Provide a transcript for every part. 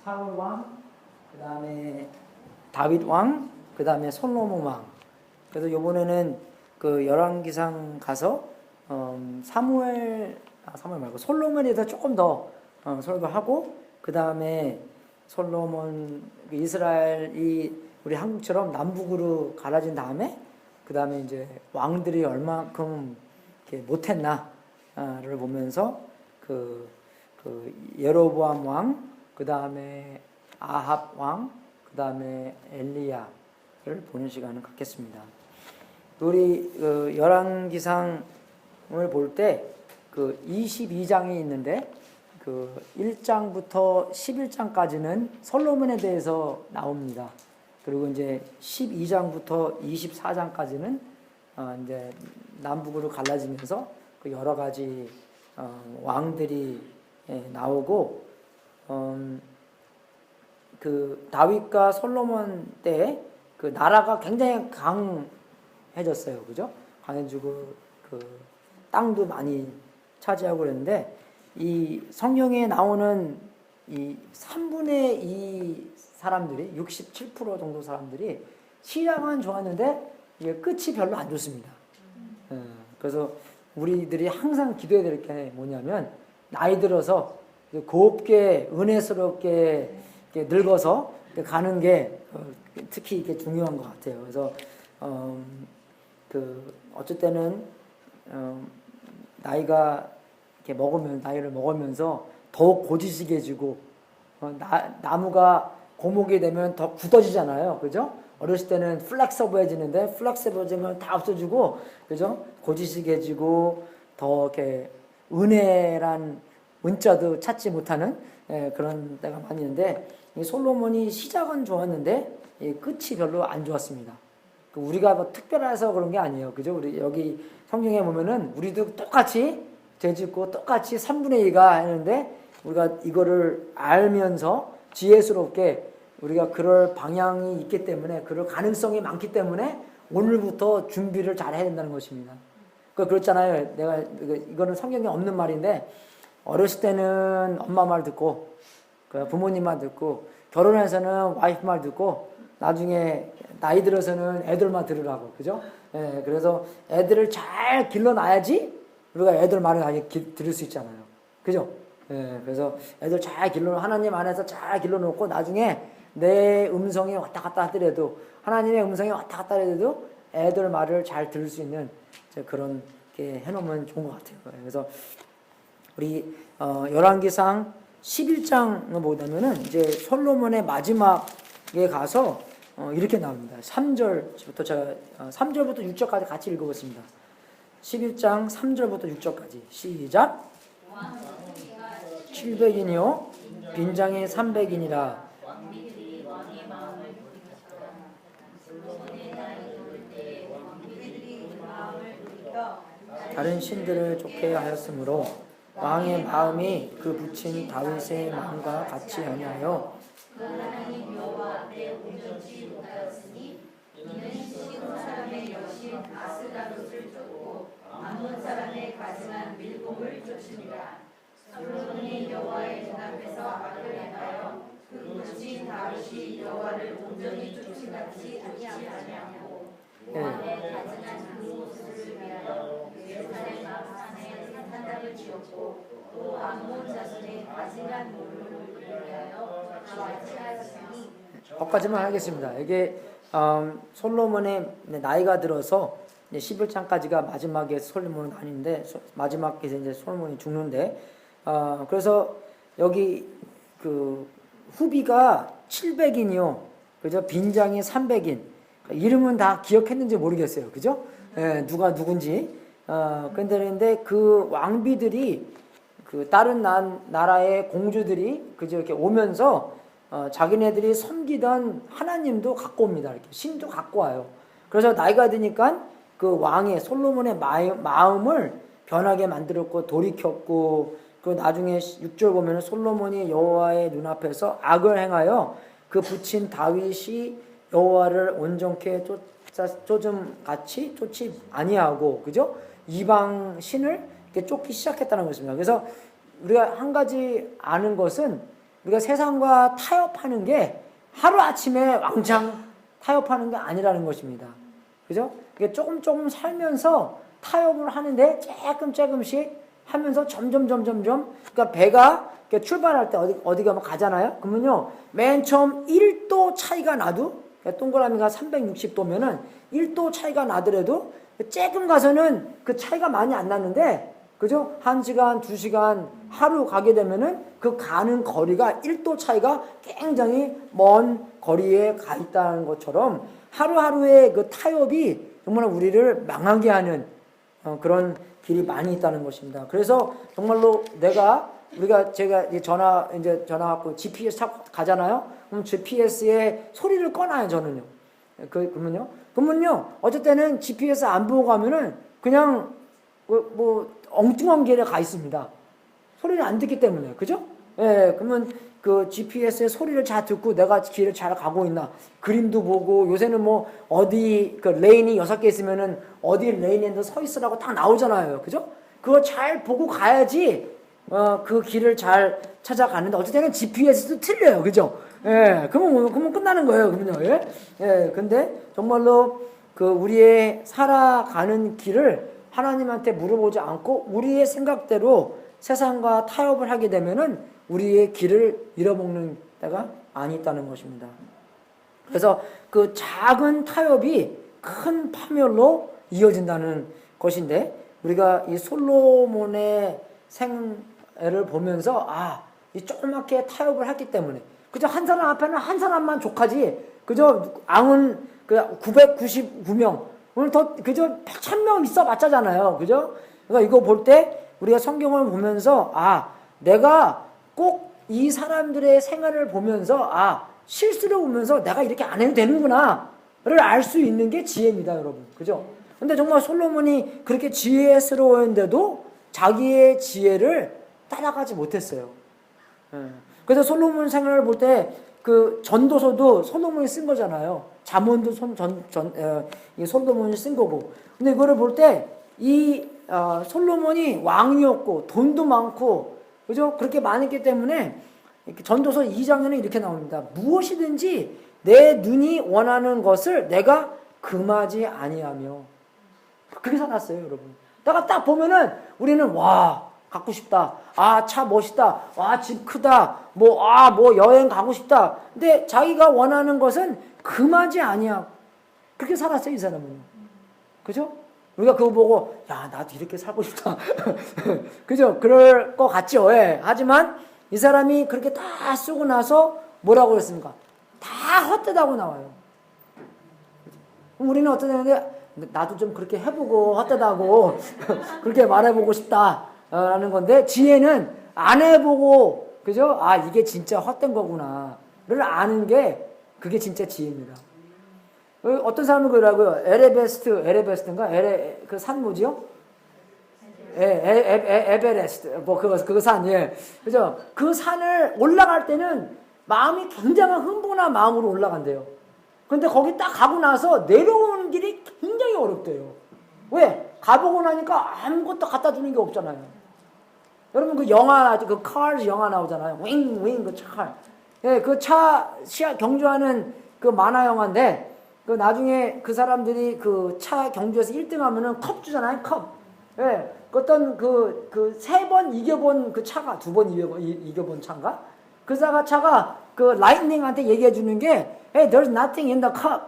사울 왕, 그 다음에 다윗 왕, 그 다음에 솔로몬 왕. 그래서 요번에는 그 열왕기상 가서 사무엘 말고 솔로몬에 대해서 조금 더 설교하고, 그 다음에 솔로몬 이스라엘이 우리 한국처럼 남북으로 갈라진 다음에 그 다음에 이제 왕들이 얼마큼 못했나를 보면서 그 예로보암 왕, 그 다음에 아합 왕, 그 다음에 엘리야를 보는 시간을 갖겠습니다. 우리 열왕기상을 볼 때 그 22장이 있는데 그 1장부터 11장까지는 솔로몬에 대해서 나옵니다. 그리고 이제 12장부터 24장까지는 이제 남북으로 갈라지면서 그 여러 가지 왕들이 나오고, 그 다윗과 솔로몬 때 그 나라가 굉장히 강해졌어요, 그죠? 강해지고 그 땅도 많이 차지하고 그랬는데, 이 성경에 나오는 이 3분의 2 사람들이 67% 정도 사람들이 시작은 좋았는데 이게 끝이 별로 안 좋습니다. 그래서 우리들이 항상 기도해야 될 게 뭐냐면, 나이 들어서 곱게 은혜스럽게 늙어서 가는 게 특히 이게 중요한 것 같아요. 그래서 어쩔 때는 나이가 이렇게 나이를 먹으면서 더욱 고지식해지고, 나무가 고목이 되면 더 굳어지잖아요, 그죠? 어렸을 때는 플렉서블해지는데 플렉서블해지면 다 없어지고, 그죠? 고지식해지고 더 이렇게 은혜란 은자도 찾지 못하는 그런 때가 많이 있는데, 이 솔로몬이 시작은 좋았는데 끝이 별로 안 좋았습니다. 우리가 뭐 특별해서 그런 게 아니에요, 그죠? 우리 여기 성경에 보면은 우리도 똑같이 죄짓고 똑같이 3분의 2가 했는데, 우리가 이거를 알면서 지혜스럽게 우리가 그럴 방향이 있기 때문에, 그럴 가능성이 많기 때문에 오늘부터 준비를 잘 해야 된다는 것입니다. 그렇잖아요. 내가 이거는 성경에 없는 말인데, 어렸을 때는 엄마 말 듣고 부모님 말 듣고, 결혼해서는 와이프 말 듣고, 나중에 나이 들어서는 애들 말 들으라고, 그죠? 그래서 애들을 잘 길러놔야지 우리가 애들 말을 들을 수 있잖아요, 그죠? 그래서 애들 잘 하나님 안에서 잘 길러놓고, 나중에 내 음성이 왔다 갔다 하더라도, 하나님의 음성이 왔다 갔다 하더라도 애들 말을 잘 들을 수 있는 그런 게 해놓으면 좋은 것 같아요. 그래서 우리 열왕기상 11장을 보다면은 이제 솔로몬의 마지막에 가서 이렇게 나옵니다. 3절부터 제가 3절부터 6절까지 같이 읽어보겠습니다. 11장 3절부터 6절까지 시작. 700인이요 빈장이 300인이라. 다른 신들을 쫓게 하였으므로 왕의 마음이 그 붙인 다윗의 마음과 같이 아니하여 하나님 여호와 앞에 온전치 못하였으니, 이는 시돈 사람의 여신 아스다롯을 쫓고 암몬 사람의 가증한 밀곰을 쫓습니다. 솔로몬이 여호와의 눈앞에서 악을 행하여 그 붙인 다윗이 여호와를 온전히 쫓음같이 쫓지 아니하고, 모압의 가증한 그 모습을 위하여 예루살렘 앞산에 산당을 지었고, 또 암몬 자손의 가증한 모를 위하여 같이 하였으니. 거기까지만 하겠습니다. 이게 솔로몬의 나이가 들어서 11장까지가 마지막에 솔로몬은 아닌데, 마지막에 이제 솔로몬이 죽는데, 그래서 여기 그 후비가 700인이요, 그죠? 빈장이 300인. 이름은 다 기억했는지 모르겠어요, 그죠? 누가 누군지. 근데 그 왕비들이 그 다른 나라의 공주들이 그저 이렇게 오면서 자기네들이 섬기던 하나님도 갖고 옵니다. 이렇게 신도 갖고 와요. 그래서 나이가 드니까 그 왕의 솔로몬의 마음을 변하게 만들었고 돌이켰고, 그 나중에 6절 보면 솔로몬이 여호와의 눈앞에서 악을 행하여 그 붙인 다윗이 여호와를 온전케 쫓음같이 쫓지 아니하고, 그죠? 이방 신을 이렇게 쫓기 시작했다는 것입니다. 그래서 우리가 한 가지 아는 것은, 우리가 세상과 타협하는 게 하루아침에 왕창 타협하는 게 아니라는 것입니다. 그죠? 그게 조금 살면서 타협을 하는데 조금씩 하면서 점점 그러니까 배가 출발할 때 어디가 뭐 가잖아요. 그러면요 맨 처음 1도 차이가 나도 동그라미가 360도면은 1도 차이가 나더라도 조금 가서는 그 차이가 많이 안 나는데 그죠? 1시간, 2시간, 하루 가게 되면은 그 가는 거리가 1도 차이가 굉장히 먼 거리에 가 있다는 것처럼 하루하루의 그 타협이 정말 우리를 망하게 하는 그런 길이 많이 있다는 것입니다. 그래서 정말로 제가 이제 전화 갖고 GPS 타고 가잖아요. 그럼 GPS에 소리를 꺼놔요, 저는요. 그러면요, 어쩔 때는 GPS 안 보고 가면은 그냥 뭐 엉뚱한 길에 가 있습니다. 소리를 안 듣기 때문에, 그죠? 예, 그러면 그 GPS의 소리를 잘 듣고 내가 길을 잘 가고 있나, 그림도 보고, 요새는 뭐 어디 그 레인이 6개 있으면은 어디 레인에 서 있으라고 딱 나오잖아요, 그죠? 그거 잘 보고 가야지 그 길을 잘 찾아가는데 어쩔 때는 GPS도 틀려요, 그죠? 예, 그러면 끝나는 거예요, 그러면요. 예, 예, 근데 정말로 그 우리의 살아가는 길을 하나님한테 물어보지 않고 우리의 생각대로 세상과 타협을 하게 되면은 우리의 길을 잃어먹는 때가 많이 있다는 것입니다. 그래서 그 작은 타협이 큰 파멸로 이어진다는 것인데 우리가 이 솔로몬의 생애를 보면서 이 조그맣게 타협을 했기 때문에 그저 한 사람 앞에는 한 사람만 족하지 그저 앙은 그 999명 오늘 그저 1,000명 있어 봤자잖아요. 그죠? 그러니까 이거 볼 때 우리가 성경을 보면서 내가 꼭 이 사람들의 생활을 보면서 실수를 보면서 내가 이렇게 안 해도 되는구나를 알 수 있는 게 지혜입니다, 여러분. 그죠? 근데 정말 솔로몬이 그렇게 지혜스러웠는데도 자기의 지혜를 따라가지 못했어요. 그래서 솔로몬 생활을 볼 때 그 전도서도 솔로몬이 쓴 거잖아요. 잠언도 솔로몬이 쓴 거고. 근데 이거를 볼 때 이 솔로몬이 왕이었고 돈도 많고 그죠? 그렇게 많았기 때문에 전도서 2장에는 이렇게 나옵니다. 무엇이든지 내 눈이 원하는 것을 내가 금하지 아니하며 그렇게 살았어요, 여러분. 내가 딱 보면은 우리는 갖고 싶다. 차 멋있다. 집 크다. 뭐 여행 가고 싶다. 근데 자기가 원하는 것은 금하지 아니야. 그렇게 살았어요, 이 사람은. 그죠? 우리가 그거 보고 나도 이렇게 살고 싶다. 그죠? 그럴 것 같죠. 예. 하지만 이 사람이 그렇게 다 쓰고 나서 뭐라고 그랬습니까? 다 헛되다고 나와요. 그럼 우리는 어떠냐면 나도 좀 그렇게 해보고 헛되다고 그렇게 말해보고 싶다. 라는 건데 지혜는 안 해보고 그죠? 이게 진짜 헛된 거구나를 아는 게 그게 진짜 지혜입니다. 어떤 사람은 그러고요. 에베레스트인가? 그 산 뭐지요? 에베레스트 그거 산 그죠? 그 산을 올라갈 때는 마음이 굉장한 흥분한 마음으로 올라간대요. 근데 거기 딱 가고 나서 내려오는 길이 굉장히 어렵대요. 왜? 가보고 나니까 아무것도 갖다 주는 게 없잖아요. 여러분 그 영화 그 Cars 영화 나오잖아요. 윙 그 차. 그 차 경주하는 그 만화 영화인데 그 나중에 그 사람들이 그 차 경주에서 1등 하면은 컵 주잖아요. 컵. 어떤 그 3번 이겨본 그 차가 2번 이겨본 차인가? 그 차가 그 라이트닝한테 얘기해 주는 게 Hey, there's nothing in the cup.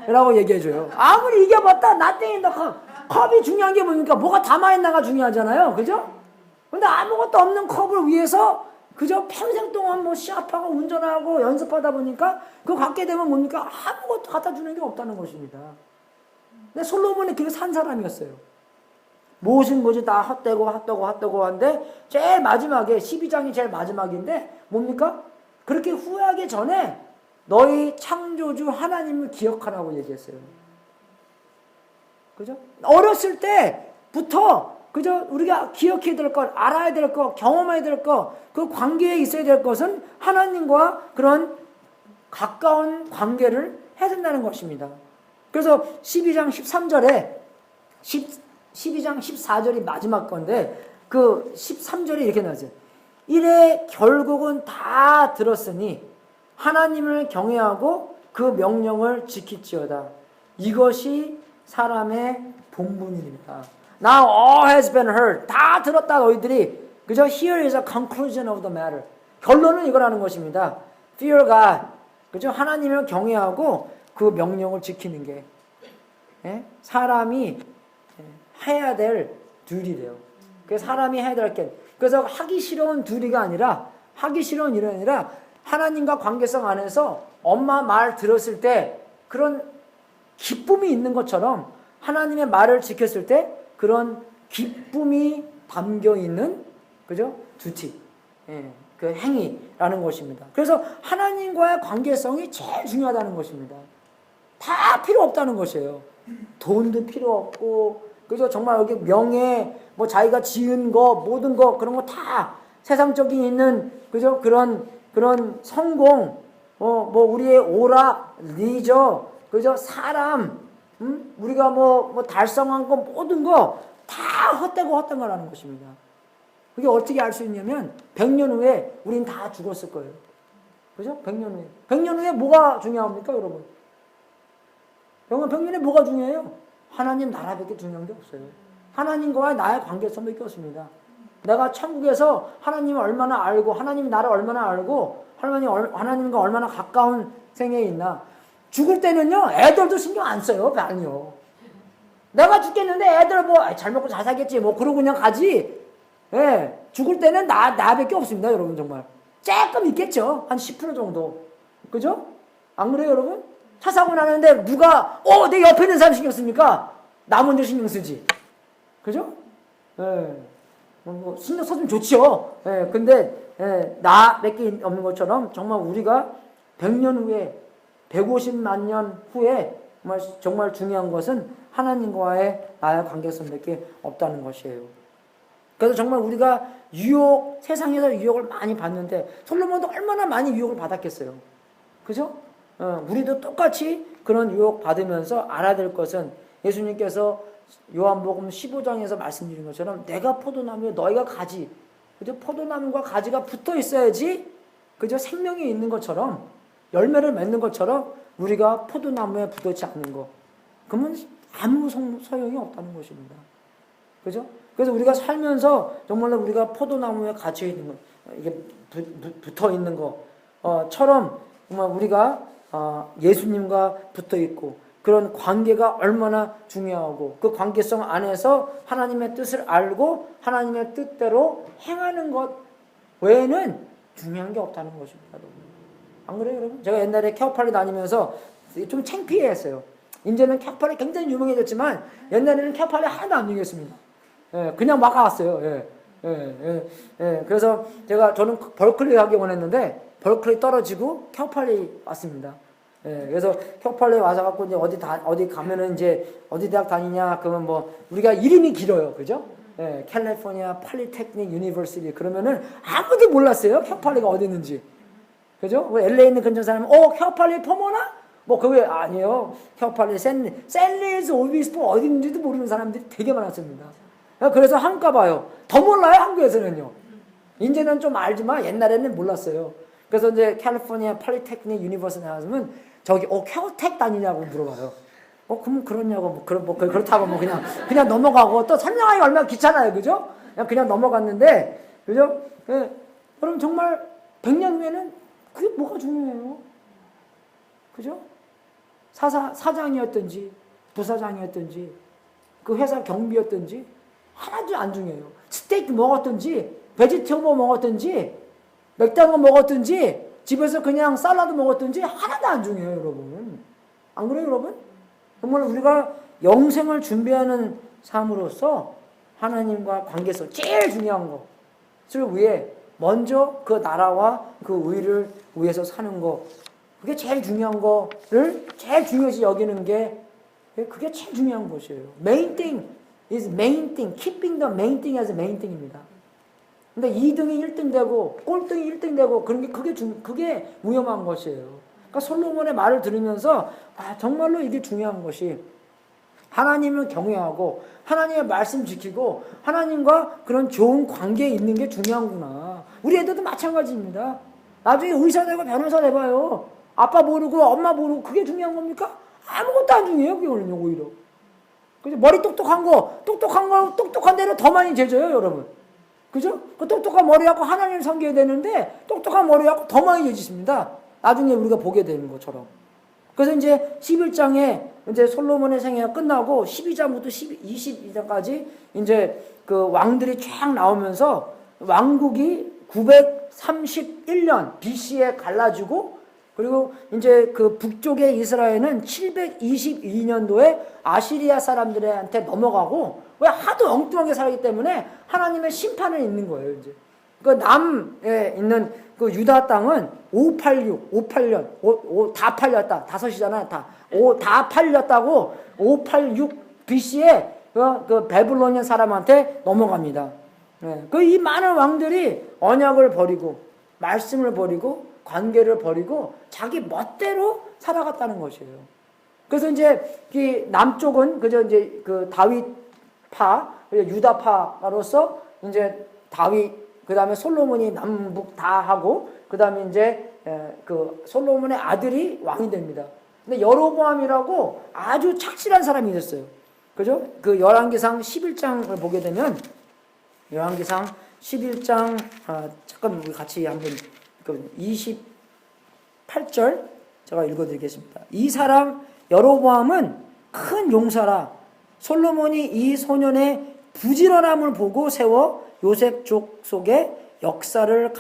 라고 얘기해 줘요. 아무리 이겨봤다 nothing in the cup. 컵이 중요한 게 뭡니까? 뭐가 담아있나가 중요하잖아요. 그죠? 근데 아무것도 없는 컵을 위해서 그저 평생 동안 뭐 시합하고 운전하고 연습하다 보니까 그거 갖게 되면 뭡니까? 아무것도 갖다 주는 게 없다는 것입니다. 근데 솔로몬이 그렇게 산 사람이었어요. 무엇이 다 헛되고 한데 제일 마지막에 12장이 제일 마지막인데 뭡니까? 그렇게 후회하기 전에 너희 창조주 하나님을 기억하라고 얘기했어요. 그죠? 어렸을 때부터 그죠? 우리가 기억해야 될 것, 알아야 될 것, 경험해야 될 것, 그 관계에 있어야 될 것은 하나님과 그런 가까운 관계를 해야 된다는 것입니다. 그래서 12장 13절에 12장 14절이 마지막 건데 그 13절에 이렇게 나왔어요. 이래 결국은 다 들었으니 하나님을 경외하고 그 명령을 지킬지어다. 이것이 사람의 본분입니다. Now all has been heard. 다 들었다 너희들이. 그죠? Here is a conclusion of the matter. 결론은 이거라는 것입니다. Fear God. 그죠? 하나님을 경외하고 그 명령을 지키는 게 사람이 해야 될 듀리래요. 그래서 사람이 해야 될 게. 그래서 하기 싫은 듀리가 아니라 하기 싫은 일이 아니라 하나님과 관계성 안에서 엄마 말 들었을 때 그런 기쁨이 있는 것처럼 하나님의 말을 지켰을 때 그런 기쁨이 담겨 있는 그죠? 두티. 그 행위라는 것입니다. 그래서 하나님과의 관계성이 제일 중요하다는 것입니다. 다 필요 없다는 것이에요. 돈도 필요 없고, 그죠? 정말 여기 명예, 뭐 자기가 지은 거, 모든 거, 그런 거 다 세상적인 있는, 그죠? 그런 성공, 뭐 우리의 오락, 리저, 그죠? 사람, 우리가 뭐 달성한 거, 모든 거 다 헛되고 헛된 거라는 것입니다. 그게 어떻게 알 수 있냐면 100년 후에 우린 다 죽었을 거예요. 그죠? 100년 후에. 100년 후에 뭐가 중요합니까, 여러분? 여러분, 100년 후에 뭐가 중요해요? 하나님 나라밖에 중요한 게 없어요. 하나님과의 나의 관계성밖에 없습니다. 내가 천국에서 하나님을 얼마나 알고 하나님 나를 얼마나 알고 하나님과 얼마나 가까운 생애에 있나. 죽을 때는요, 애들도 신경 안 써요. 아니요. 내가 죽겠는데 애들 뭐 잘 먹고 잘 살겠지 뭐 그러고 그냥 가지. 예, 죽을 때는 나밖에 없습니다, 여러분. 정말 조금 있겠죠. 한 10% 정도. 그죠? 안 그래요, 여러분? 차 사고 나는데 누가 내 옆에 있는 사람 신경 씁니까? 나 먼저 신경 쓰지. 그죠? 예. 뭐 신경 써주면 좋죠. 예. 근데 나밖에 없는 것처럼 정말 우리가 100년 후에 150만 년 후에 정말 중요한 것은 하나님과의 나의 관계성밖에 없다는 것이에요. 그래서 정말 우리가 세상에서 유혹을 많이 받는데 솔로몬도 얼마나 많이 유혹을 받았겠어요. 그죠? 우리도 똑같이 그런 유혹 받으면서 알아야 될 것은 예수님께서 요한복음 15장에서 말씀드린 것처럼 내가 포도나무에 너희가 가지. 그죠? 포도나무과 가지가 붙어 있어야지 그죠? 생명이 있는 것처럼 열매를 맺는 것처럼 우리가 포도나무에 붙어있지 않는 거. 그러면 아무 소용이 없다는 것입니다. 그죠? 그래서 우리가 살면서 정말로 우리가 포도나무에 갇혀 있는 거, 이게 붙어 있는 것처럼 정말 우리가 예수님과 붙어 있고 그런 관계가 얼마나 중요하고 그 관계성 안에서 하나님의 뜻을 알고 하나님의 뜻대로 행하는 것 외에는 중요한 게 없다는 것입니다. 안 그래요, 여러분? 제가 옛날에 케어팔리 다니면서 좀 창피해했어요. 이제는 케어팔리 굉장히 유명해졌지만 옛날에는 케어팔리 하나도 안 유명했습니다. 그냥 막 왔어요. 그래서 저는 벌클리 가기 원했는데 벌클리 떨어지고 케어팔리 왔습니다. 그래서 케어팔리 와서 갖고 이제 어디 가면은 이제 어디 대학 다니냐 그러면 뭐 우리가 이름이 길어요, 그죠? 캘리포니아 팔리테크닉 유니버시티 그러면은 아무도 몰랐어요, 케어팔리가 어디 있는지, 그죠? LA에 있는 근처 사람은 케어팔리 포모나? 뭐 그게 아니에요. 케어팔리 샌리즈 오비스포 어디 있는지도 모르는 사람들이 되게 많았습니다. 그래서 한가 봐요. 더 몰라요, 한국에서는요. 이제는 좀 알지만 옛날에는 몰랐어요. 그래서 이제 캘리포니아 팔리테크닉 유니버시티 나왔으면 저기 케어텍 다니냐고 물어봐요. 그럼 그렇냐고 그렇다고 뭐 그냥 넘어가고 또 설명하기 얼마나 귀찮아요, 그죠? 그냥 넘어갔는데, 그죠? 그럼 정말 100년 후에는 그게 뭐가 중요해요, 그죠? 사장이었든지 부사장이었든지 그 회사 경비였든지 하나도 안 중요해요. 스테이크 먹었든지 베지터블 먹었든지 맥당어 먹었든지 집에서 그냥 샐러드 먹었든지 하나도 안 중요해요, 여러분. 안 그래요, 여러분? 정말 우리가 영생을 준비하는 삶으로서 하나님과 관계에서 제일 중요한 것을 위해 먼저 그 나라와 그 의를 위해서 사는 것, 그게 제일 중요한 거를 제일 중요시 여기는 게 그게 제일 중요한 것이에요. Main thing is main thing. Keeping the main thing as main thing입니다. 근데 2등이 1등 되고 꼴등이 1등 되고 그게 위험한 것이에요. 그러니까 솔로몬의 말을 들으면서 정말로 이게 중요한 것이 하나님을 경외하고 하나님의 말씀 지키고 하나님과 그런 좋은 관계에 있는 게 중요한구나. 우리 애들도 마찬가지입니다. 나중에 의사 되고 변호사 돼봐요. 아빠 모르고 엄마 모르고 그게 중요한 겁니까? 아무것도 안 중요해요. 그거는요, 오히려. 그죠? 머리 똑똑한 대로 더 많이 죄져요, 여러분. 그죠? 그 똑똑한 머리 갖고 하나님을 섬겨야 되는데 똑똑한 머리 갖고 더 많이 죄짓습니다. 나중에 우리가 보게 되는 것처럼. 그래서 이제 11장에 이제 솔로몬의 생애가 끝나고 12장부터 22장까지 이제 그 왕들이 쫙 나오면서 왕국이 931년 BC에 갈라지고 그리고 이제 그 북쪽의 이스라엘은 722년도에 아시리아 사람들한테 넘어가고 왜 하도 엉뚱하게 살기 때문에 하나님의 심판을 있는 거예요, 이제. 그 남에 있는 그 유다 땅은 586, 다 팔렸다. 다섯이잖아요, 다. 다 팔렸다고 586 BC에 그 베블로니안 사람한테 넘어갑니다. 그 이 많은 왕들이 언약을 버리고 말씀을 버리고 관계를 버리고 자기 멋대로 살아갔다는 것이에요. 그래서 이제 이 남쪽은 그저 이제 그 다윗파, 유다파로서 이제 다윗, 그 다음에 솔로몬이 남북 다 하고, 그 다음에 이제 그 솔로몬의 아들이 왕이 됩니다. 근데 여로보암이라고 아주 착실한 사람이 있었어요. 그죠? 그 열왕기상 11장을 보게 되면, 열왕기상 11장, 잠깐 우리 같이 한번 28절 제가 읽어드리겠습니다. 이 사람 여로보암은 큰 용사라. 솔로몬이 이 소년의 부지런함을 보고 세워 요셉 족속의 역사를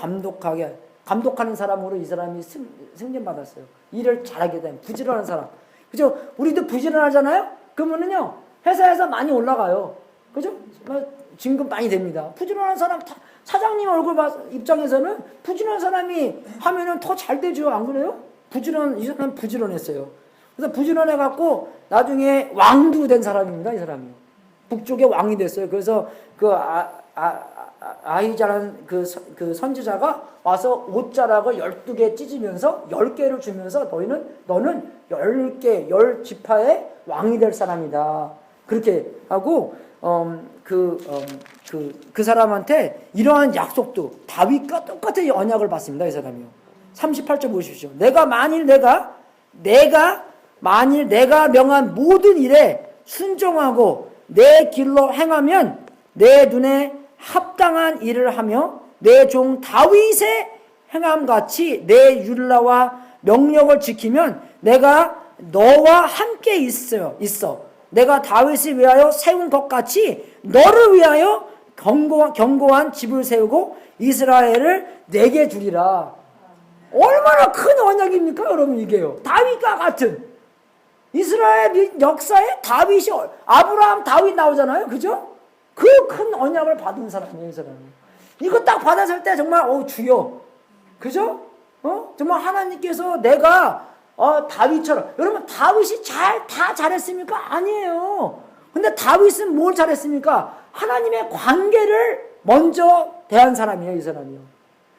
감독하는 사람으로 이 사람이 승진받았어요. 일을 잘하게 된 부지런한 사람. 그죠? 우리도 부지런하잖아요? 그러면은요, 회사에서 많이 올라가요. 그죠? 진급 많이 됩니다. 부지런한 사람, 사장님 얼굴 입장에서는 부지런한 사람이 하면은 더 잘 되죠. 안 그래요? 이 사람 부지런했어요. 그래서 부지런해갖고 나중에 왕도 된 사람입니다. 이 사람이. 북쪽의 왕이 됐어요. 그래서 그 아히자라는 그 선지자가 와서 옷자락을 12개 찢으면서 10개를 주면서 너는 10개, 10지파의 왕이 될 사람이다. 그렇게 하고, 그 사람한테 이러한 약속도 다윗과 똑같은 언약을 받습니다. 이 사람이요. 38절 보십시오. 만일 내가 명한 모든 일에 순종하고 내 길로 행하면 내 눈에 합당한 일을 하며 내 종 다윗의 행함같이 내 율라와 명령을 지키면 내가 너와 함께 있어. 내가 다윗을 위하여 세운 것 같이 너를 위하여 견고한 집을 세우고 이스라엘을 내게 주리라. 얼마나 큰 언약입니까, 여러분, 이게요. 다윗과 같은 이스라엘 역사에 다윗이, 아브라함, 다윗 나오잖아요. 그죠? 그 큰 언약을 받은 사람이에요, 이 사람이. 이거 딱 받았을 때 정말, 주여. 그죠? 정말 하나님께서 내가, 다윗처럼. 여러분, 다윗이 다 잘했습니까? 아니에요. 근데 다윗은 뭘 잘했습니까? 하나님의 관계를 먼저 대한 사람이에요, 이 사람이요.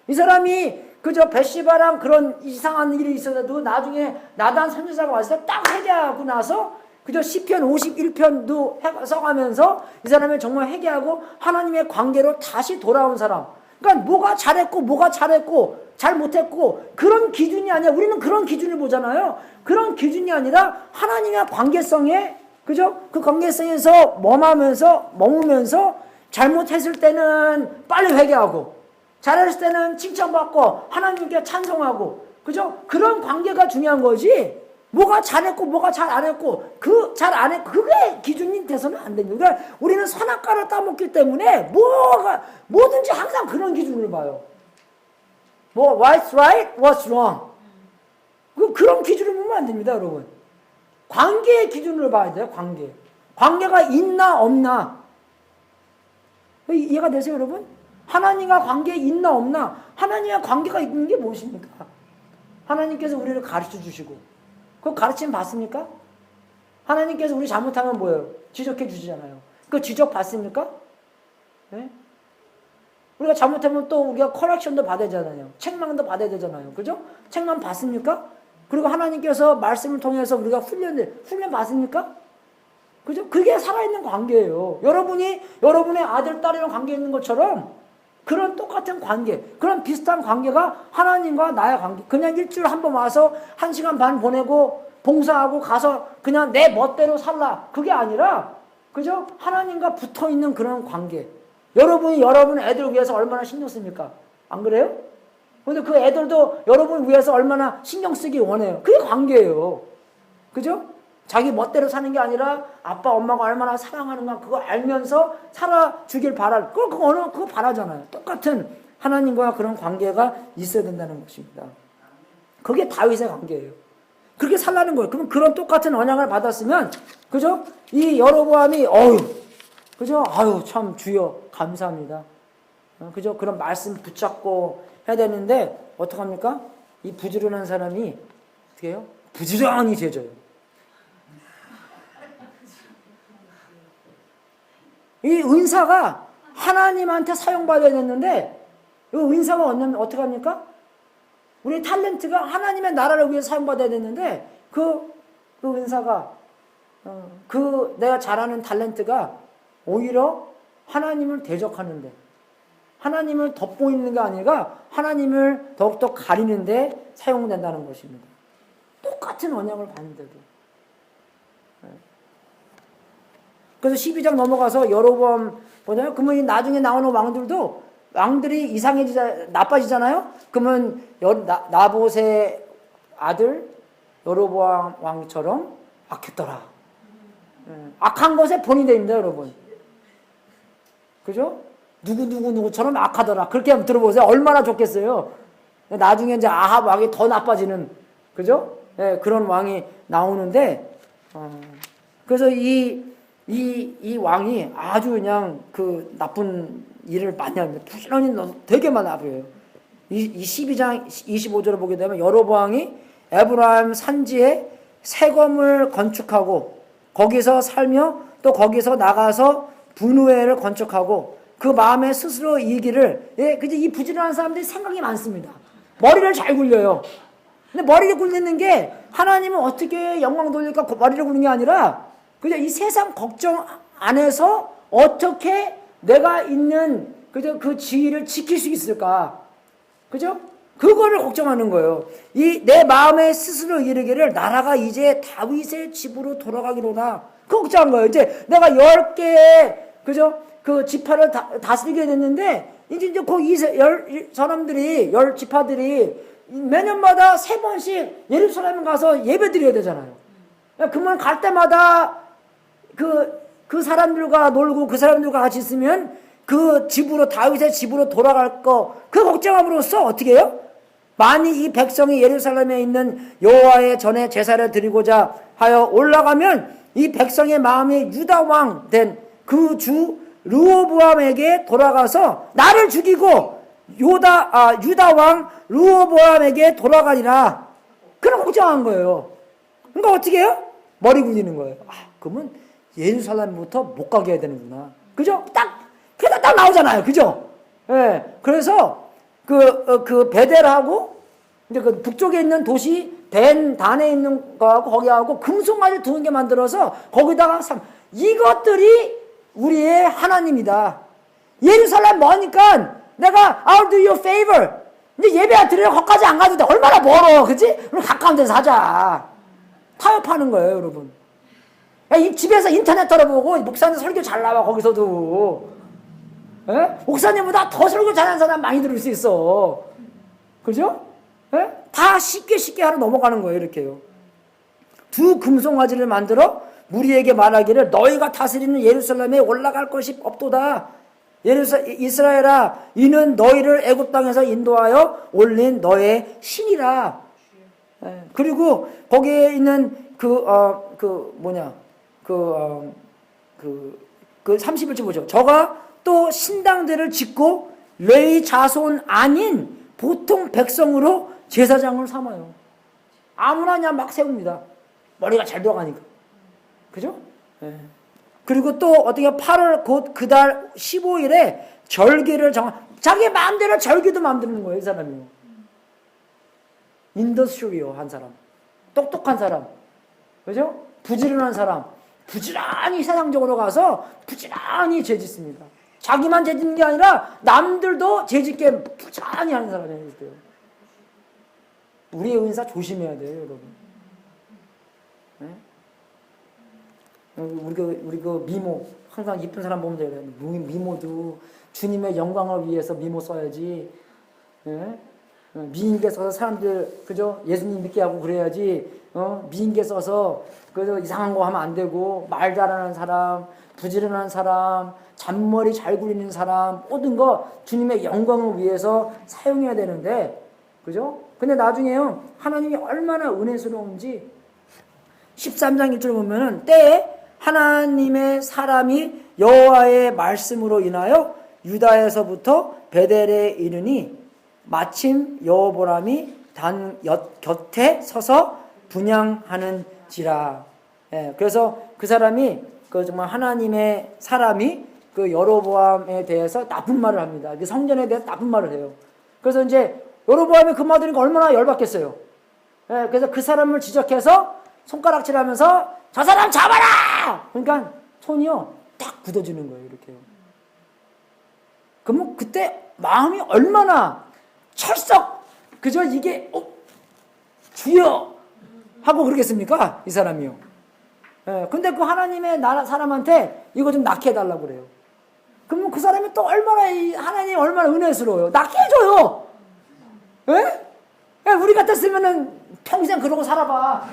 이 사람이 그저 벳시바랑 그런 이상한 일이 있어도 나중에 나단 선지자가 왔을 때 딱 회개하고 나서 그저 시편 51편도 써가면서 이 사람이 정말 회개하고 하나님의 관계로 다시 돌아온 사람. 그러니까 뭐가 잘했고 잘못했고 그런 기준이 아니야. 우리는 그런 기준을 보잖아요. 그런 기준이 아니라 하나님의 관계성에, 그죠? 그 관계성에서 머무면서 잘못했을 때는 빨리 회개하고 잘했을 때는 칭찬받고 하나님께 찬송하고, 그죠? 그런 관계가 중요한 거지. 뭐가 잘했고 뭐가 잘 안 했고 그게 기준이 돼서는 안 됩니다. 그러니까 우리는 선악과를 따먹기 때문에 뭐든지 항상 그런 기준을 봐요. what's right, what's wrong. 그런 기준을 보면 안 됩니다, 여러분. 관계의 기준을 봐야 돼요. 관계가 있나 없나. 이해가 되세요, 여러분? 하나님과 관계 있나 없나. 하나님과 관계가 있는 게 무엇입니까? 하나님께서 우리를 가르쳐 주시고 그 가르침 받습니까? 하나님께서 우리 잘못하면 뭐예요? 지적해 주시잖아요. 그 지적 받습니까? 네? 우리가 잘못하면 또 우리가 커렉션도 받아야 되잖아요. 책망도 받아야 되잖아요. 그죠? 책망 받습니까? 그리고 하나님께서 말씀을 통해서 우리가 훈련 받습니까? 그죠? 그게 살아있는 관계예요. 여러분이 여러분의 아들, 딸이랑 관계 있는 것처럼 그런 똑같은 관계, 그런 비슷한 관계가 하나님과 나의 관계. 그냥 일주일에 한 번 와서 1시간 반 보내고 봉사하고 가서 그냥 내 멋대로 살라. 그게 아니라, 그죠? 하나님과 붙어 있는 그런 관계. 여러분이 여러분 애들 위해서 얼마나 신경 씁니까? 안 그래요? 근데 그 애들도 여러분 위해서 얼마나 신경 쓰기 원해요. 그게 관계예요. 그죠? 자기 멋대로 사는 게 아니라 아빠, 엄마가 얼마나 사랑하는가 그거 알면서 살아주길 바랄. 그거 바라잖아요. 똑같은 하나님과 그런 관계가 있어야 된다는 것입니다. 그게 다윗의 관계예요. 그렇게 살라는 거예요. 그러면 그런 똑같은 언약을 받았으면, 그죠? 이 여로보암이, 그죠? 아유, 참, 주여, 감사합니다. 그죠? 그런 말씀 붙잡고 해야 되는데, 어떡합니까? 이 부지런한 사람이, 어떻게 해요? 부지런히 죄져요. 이 은사가 하나님한테 사용받아야 됐는데, 이 은사가 어떻게 합니까? 우리 탤런트가 하나님의 나라를 위해 사용받아야 됐는데, 그 은사가, 내가 잘하는 탤런트가 오히려 하나님을 대적하는데, 하나님을 돋보이는 게 아니라 하나님을 더욱더 가리는데 사용된다는 것입니다. 똑같은 언약을 받는데도. 그래서 12장 넘어가서 여로보암 보잖아요. 그러면 나중에 나오는 왕들이 나빠지잖아요. 그러면 나봇의 아들 여로보암 왕처럼 악했더라. 악한 것에 본이 됩니다, 여러분. 그죠? 누구처럼 악하더라. 그렇게 한번 들어보세요. 얼마나 좋겠어요. 나중에 이제 아합 왕이 더 나빠지는, 그죠? 네, 그런 왕이 나오는데, 그래서 이 왕이 아주 그냥 그 나쁜 일을 많이 합니다. 부지런히 되게 많이 아프요. 이 12장 25절을 보게 되면 여로보암이 에브라임 산지에 세검을 건축하고 거기서 살며 또 거기서 나가서 분우회를 건축하고 그 마음에 스스로 이기를, 그죠? 이 부지런한 사람들이 생각이 많습니다. 머리를 잘 굴려요. 근데 머리를 굴리는 게 하나님은 어떻게 영광 돌릴까 머리를 굴리는 게 아니라, 그죠? 이 세상 걱정 안에서 어떻게 내가 있는, 그죠? 그 지위를 지킬 수 있을까? 그죠? 그거를 걱정하는 거예요. 내 마음에 스스로 이르기를 나라가 이제 다윗의 집으로 돌아가기로나. 그거 걱정한 거예요. 이제 내가 10개의, 그죠? 그 지파를 다스리게 됐는데, 이제 사람들이, 10지파들이 매년마다 3번씩 예루살렘 가서 예배 드려야 되잖아요. 그러면 갈 때마다 그 사람들과 놀고 그 사람들과 같이 있으면 그 집으로, 다윗의 집으로 돌아갈 거, 그 걱정함으로써 어떻게 해요? 만일 이 백성이 예루살렘에 있는 여호와의 전에 제사를 드리고자 하여 올라가면 이 백성의 마음이 유다 왕 된 그 주 르호보암에게 돌아가서 나를 죽이고 유다 왕 르호보암에게 돌아가리라. 그런 걱정한 거예요. 그러니까 어떻게 해요? 머리 굴리는 거예요. 그러면 예루살렘부터 못 가게 해야 되는구나. 그죠? 그래서 딱 나오잖아요. 그죠? 예. 그래서 그 베델하고 이제 그 북쪽에 있는 도시 단에 있는 거하고 거기하고 금송아지 2개 만들어서 거기다가 이것들이 우리의 하나님이다. 예루살렘 머니까 내가 I'll do you a favor. 이제 예배 드리러 거기까지 안 가도 돼. 얼마나 멀어. 그치? 우리 가까운 데서 하자. 타협하는 거예요, 여러분. 이 집에서 인터넷 들어보고 목사님 설교 잘 나와, 거기서도. 예? 목사님보다 더 설교 잘하는 사람 많이 들을 수 있어. 그죠? 예? 다 쉽게 하러 넘어가는 거예요, 이렇게요. 2 금송아지를 만들어 무리에게 말하기를 너희가 다스리는 예루살렘에 올라갈 것이 없도다. 이스라엘아, 이는 너희를 애굽 땅에서 인도하여 올린 너의 신이라. 예. 그리고 거기에 있는 31절 보죠. 저가 또 신당들을 짓고 레위 자손 아닌 보통 백성으로 제사장을 삼아요. 아무나 그냥 막 세웁니다. 머리가 잘 돌아가니까. 그죠? 네. 그리고 또 어떻게 8월 곧 그달 15일에 절기를 자기 마음대로 절기도 만드는 거예요, 이 사람이요. 인더스트리요, 한 사람. 똑똑한 사람. 그죠? 부지런한 사람. 부지런히 세상적으로 가서 부지런히 죄 짓습니다. 자기만 죄짓는 게 아니라 남들도 죄짓게 부지런히 하는 사람이 있어요. 우리의 은사 조심해야 돼요, 여러분. 네? 우리 그 미모, 항상 이쁜 사람 보면 돼요. 미모도 주님의 영광을 위해서 미모 써야지. 네? 미인계 써서 사람들 그죠? 예수님 믿게 하고 그래야지. 미인계 써서 그래서 이상한 거 하면 안 되고, 말 잘하는 사람, 부지런한 사람, 잔머리 잘 굴리는 사람, 모든 거 주님의 영광을 위해서 사용해야 되는데, 그죠? 근데 나중에요, 하나님이 얼마나 은혜스러운지 13장 1절 보면은, 때에 하나님의 사람이 여호와의 말씀으로 인하여 유다에서부터 베델에 이르니 마침 여호보람이 곁에 서서 분향하는지라. 예, 그래서 그 사람이 그 정말 하나님의 사람이 그 여로보암에 대해서 나쁜 말을 합니다. 성전에 대해서 나쁜 말을 해요. 그래서 이제 여로보암이 그 말 들으니까 얼마나 열받겠어요. 예, 그래서 그 사람을 지적해서 손가락질하면서 저 사람 잡아라! 그러니까 손이요 딱 굳어지는 거예요. 이렇게요. 그러면 그때 마음이 얼마나 철썩 그저 이게 주여 하고 그러겠습니까? 이 사람이요. 예, 근데 그 하나님의 나라 사람한테 이거 좀 낫게 해달라고 그래요. 그러면 그 사람이 또 얼마나 하나님이 얼마나 은혜스러워요. 낫게 해줘요. 예? 예, 우리 같았으면은 평생 그러고 살아봐.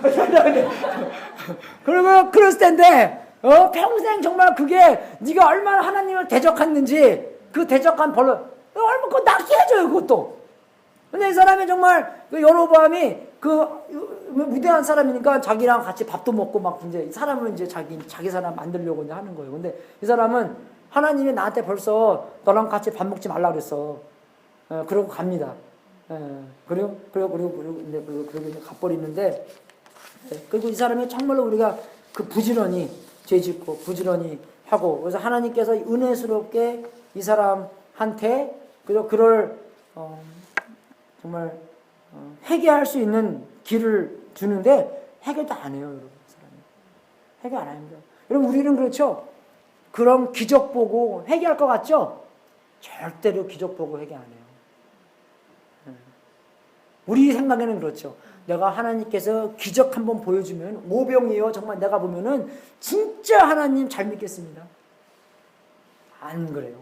그러면 그랬을 텐데 평생 정말 그게 네가 얼마나 하나님을 대적했는지 그 대적한 벌로 얼마나 그거 낫게 해줘요. 그것도. 근데 이 사람이 정말 그 여로보암이 그 위대한 사람이니까 자기랑 같이 밥도 먹고 막 이제 사람을 이제 자기 사람 만들려고 이제 하는 거예요. 근데 이 사람은 하나님이 나한테 벌써 너랑 같이 밥 먹지 말라 그랬어. 그러고 갑니다. 그리고 이제 가버리는데, 그리고 이 사람이 정말로 우리가 그 부지런히 죄짓고 부지런히 하고, 그래서 하나님께서 은혜스럽게 이 사람한테 그럴 정말 회개할 수 있는 길을 주는데 해결도 안 해요, 여러분. 사람이 해결 안 합니다. 여러분, 우리는 그렇죠. 그런 기적 보고 회개할 것 같죠? 절대로 기적 보고 회개 안 해요. 우리 생각에는 그렇죠. 내가 하나님께서 기적 한번 보여주면 오병이요 정말 내가 보면은 진짜 하나님 잘 믿겠습니다. 안 그래요.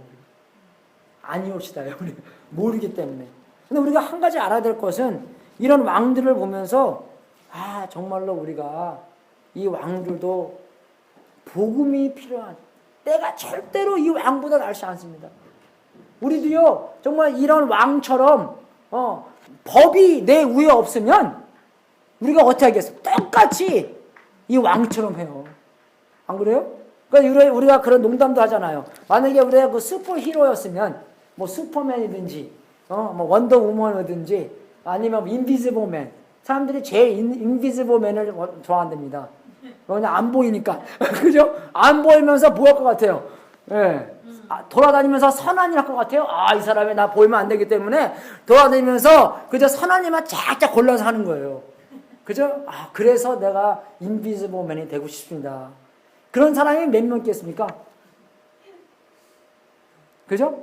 아니옵시다요. 우리 모르기 때문에. 근데 우리가 한 가지 알아야 될 것은 이런 왕들을 보면서 정말로 우리가 이 왕들도 복음이 필요한 때가 절대로 이 왕보다 낫지 않습니다. 우리도요 정말 이런 왕처럼 법이 내 위에 없으면 우리가 어떻게 하겠어? 똑같이 이 왕처럼 해요. 안 그래요? 그러니까 우리가 그런 농담도 하잖아요. 만약에 우리가 그 슈퍼히로였으면 뭐 슈퍼맨이든지 뭐 원더우먼이든지 아니면 인비지블맨, 사람들이 제일 인비지블맨을 좋아한답니다. 그냥 안 보이니까 그죠? 안 보이면서 뭐 할 것 같아요? 예. 돌아다니면서 선한일 할 것 같아요. 이 사람이 나 보이면 안 되기 때문에 돌아다니면서 그저 선한일만 쫙쫙 골라서 하는 거예요. 그죠? 그래서 내가 인비지블맨이 되고 싶습니다. 그런 사람이 몇 명 있겠습니까? 그죠?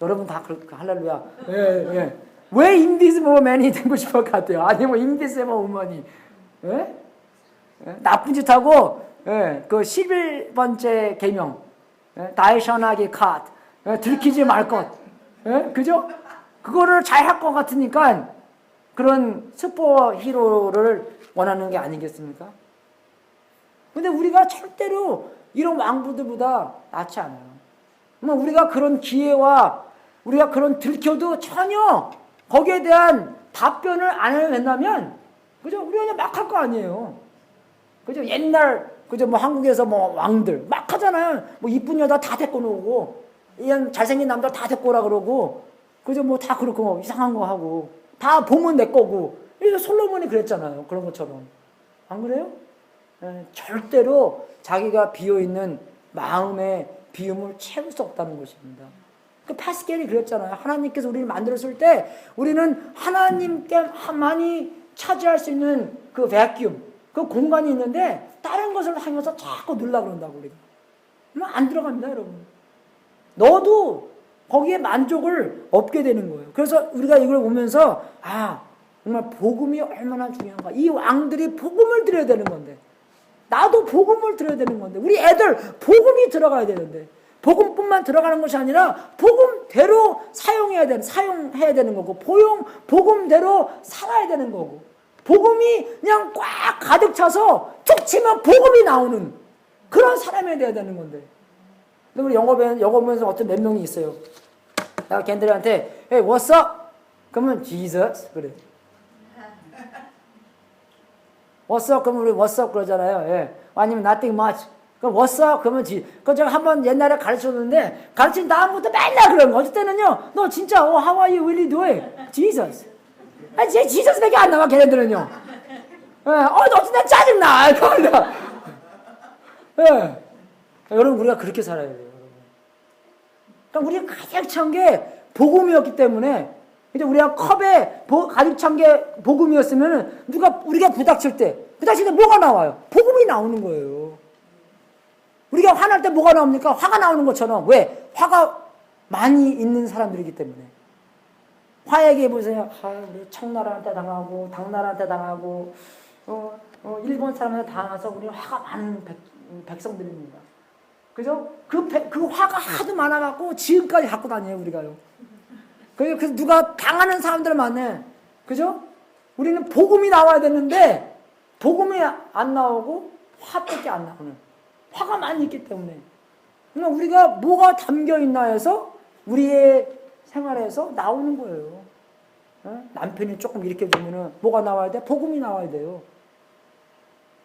여러분 다 할렐루야. 예. 왜 인비지블맨이 되고 싶을 것 같아요? 아니면 인비지블 우먼이 나쁜 짓 하고 그 11번째 계명 다이셔나기 컷 들키지 말 것. 그죠? 그거를 잘 할 것 같으니까 그런 슈퍼히로를 원하는 게 아니겠습니까? 근데 우리가 절대로 이런 왕부들보다 낫지 않아요. 우리가 그런 기회와 우리가 그런 들켜도 전혀 거기에 대한 답변을 안 해도 된다면, 그죠? 우리가 그냥 막 할 거 아니에요. 그죠? 옛날, 그죠? 뭐 한국에서 뭐 왕들 막 하잖아요. 뭐 이쁜 여자 다 데리고 오고, 이런 잘생긴 남자 다 데리고 오라 그러고, 그죠? 뭐 다 그렇고, 뭐 이상한 거 하고, 다 보면 내 거고. 이래서 솔로몬이 그랬잖아요. 그런 것처럼. 안 그래요? 절대로 자기가 비어있는 마음의 비움을 채울 수 없다는 것입니다. 그 파스켈이 그랬잖아요. 하나님께서 우리를 만들었을 때 우리는 하나님께만이 차지할 수 있는 그 베큐움, 그 공간이 있는데 다른 것을 향해서 자꾸 늘라 그런다고 우리가. 안 들어갑니다, 여러분. 너도 거기에 만족을 얻게 되는 거예요. 그래서 우리가 이걸 보면서 정말 복음이 얼마나 중요한가. 이 왕들이 복음을 드려야 되는 건데, 나도 복음을 드려야 되는 건데, 우리 애들 복음이 들어가야 되는데, 복음뿐만 들어가는 것이 아니라 복음대로 사용해야 되는 거고, 복음대로 살아야 되는 거고, 복음이 그냥 꽉 가득 차서 툭 치면 복음이 나오는 그런 사람이 돼야 되는 건데. 근데 우리 영어 보면서 어떤 몇 명이 있어요. 내가 걔들한테 Hey, what's up? 그러면 Jesus 그래. What's up? 그러면 우리 what's up 그러잖아요. 예. 아니면 nothing much. 그럼 what's up? 그러면 그거 제가 한번 옛날에 가르쳤는데, 가르친 다음부터 맨날 그런 거. 어쩔 때는요, 너 진짜 how are you really doing? Jesus. 제 지저스밖에 안 나와, 걔네들은요. 예. 어쩔 땐 짜증나. 예. 여러분, 우리가 그렇게 살아야 돼요. 그러니까 우리가 가득 찬 게 복음이었기 때문에, 이제 우리가 컵에 가득 찬 게 복음이었으면 우리가 부닥칠 때 뭐가 나와요? 복음이 나오는 거예요. 우리가 화날 때 뭐가 나옵니까? 화가 나오는 것처럼. 왜? 화가 많이 있는 사람들이기 때문에. 화 얘기해 보세요. 우리 청나라한테 당하고, 당나라한테 당하고, 일본 사람한테 당해서 우리 화가 많은 백성들입니다. 그죠? 그 화가 하도 많아갖고 지금까지 갖고 다녀요, 우리가요. 그래서 누가 당하는 사람들 만나. 그죠? 우리는 복음이 나와야 되는데, 복음이 안 나오고, 화밖에 안 나오는. 화가 많이 있기 때문에. 그러니까 우리가 뭐가 담겨 있나 해서, 우리의 생활에서 나오는 거예요. 남편이 조금 이렇게 보면은, 뭐가 나와야 돼? 복음이 나와야 돼요.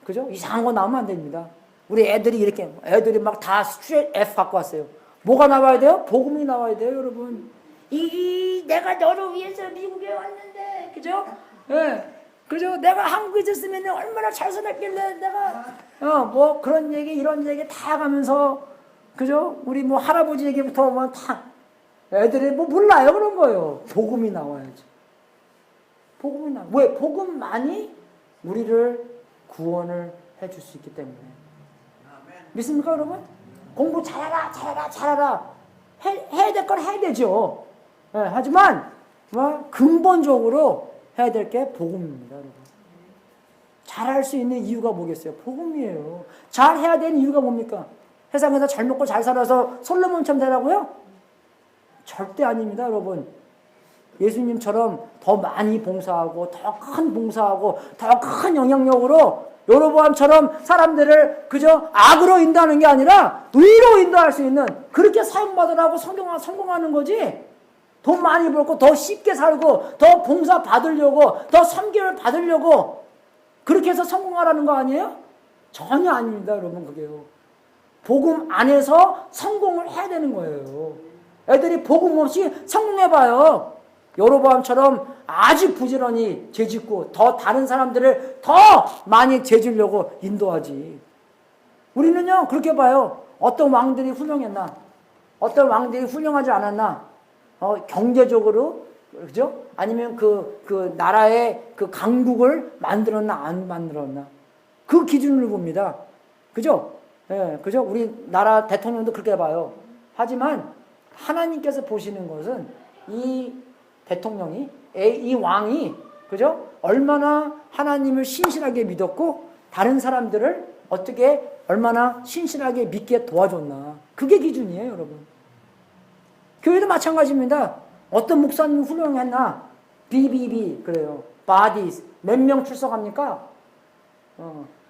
그죠? 이상한 거 나오면 안 됩니다. 우리 애들이 막 다 스트레이트 F 갖고 왔어요. 뭐가 나와야 돼요? 복음이 나와야 돼요, 여러분. 내가 너를 위해서 미국에 왔는데, 그죠? 예. 그죠? 내가 한국에 있었으면 얼마나 잘 살았길래 내가, 뭐 그런 얘기, 이런 얘기 다 가면서, 그죠? 우리 뭐 할아버지 얘기부터 오면 다, 애들이 뭐 몰라요, 그런 거예요. 복음이 나와야지. 복음이 나와. 왜? 복음만이 우리를 구원을 해줄 수 있기 때문에. 믿습니까, 여러분? 공부 잘하라. 해야 될 건 해야 되죠. 예, 하지만, 근본적으로 해야 될 게 복음입니다, 여러분. 잘할 수 있는 이유가 뭐겠어요? 복음이에요. 잘해야 되는 이유가 뭡니까? 세상에서 잘 먹고 잘 살아서 솔로몬처럼 되라고요? 절대 아닙니다, 여러분. 예수님처럼 더 많이 봉사하고, 더 큰 영향력으로 여로보암처럼 사람들을 그저 악으로 인도하는 게 아니라 의로 인도할 수 있는, 그렇게 사용받으라고 성공하는 거지. 돈 많이 벌고 더 쉽게 살고 더 봉사 받으려고 더 섬김을 받으려고 그렇게 해서 성공하라는 거 아니에요? 전혀 아닙니다, 여러분. 그게요. 복음 안에서 성공을 해야 되는 거예요. 애들이 복음 없이 성공해봐요. 여로보암처럼 아주 부지런히 죄짓고 더 다른 사람들을 더 많이 죄주려고 인도하지. 우리는요, 그렇게 봐요. 어떤 왕들이 훌륭했나? 어떤 왕들이 훌륭하지 않았나? 경제적으로, 그죠? 아니면 그 나라의 그 강국을 만들었나, 안 만들었나? 그 기준을 봅니다. 그죠? 예, 그죠? 우리나라 대통령도 그렇게 봐요. 하지만 하나님께서 보시는 것은 이 대통령이, 이 왕이, 그죠? 얼마나 하나님을 신실하게 믿었고, 다른 사람들을 어떻게, 얼마나 신실하게 믿게 도와줬나. 그게 기준이에요, 여러분. 교회도 마찬가지입니다. 어떤 목사님이 훌륭했나? BBB, 그래요. bodies. 몇 명 출석합니까?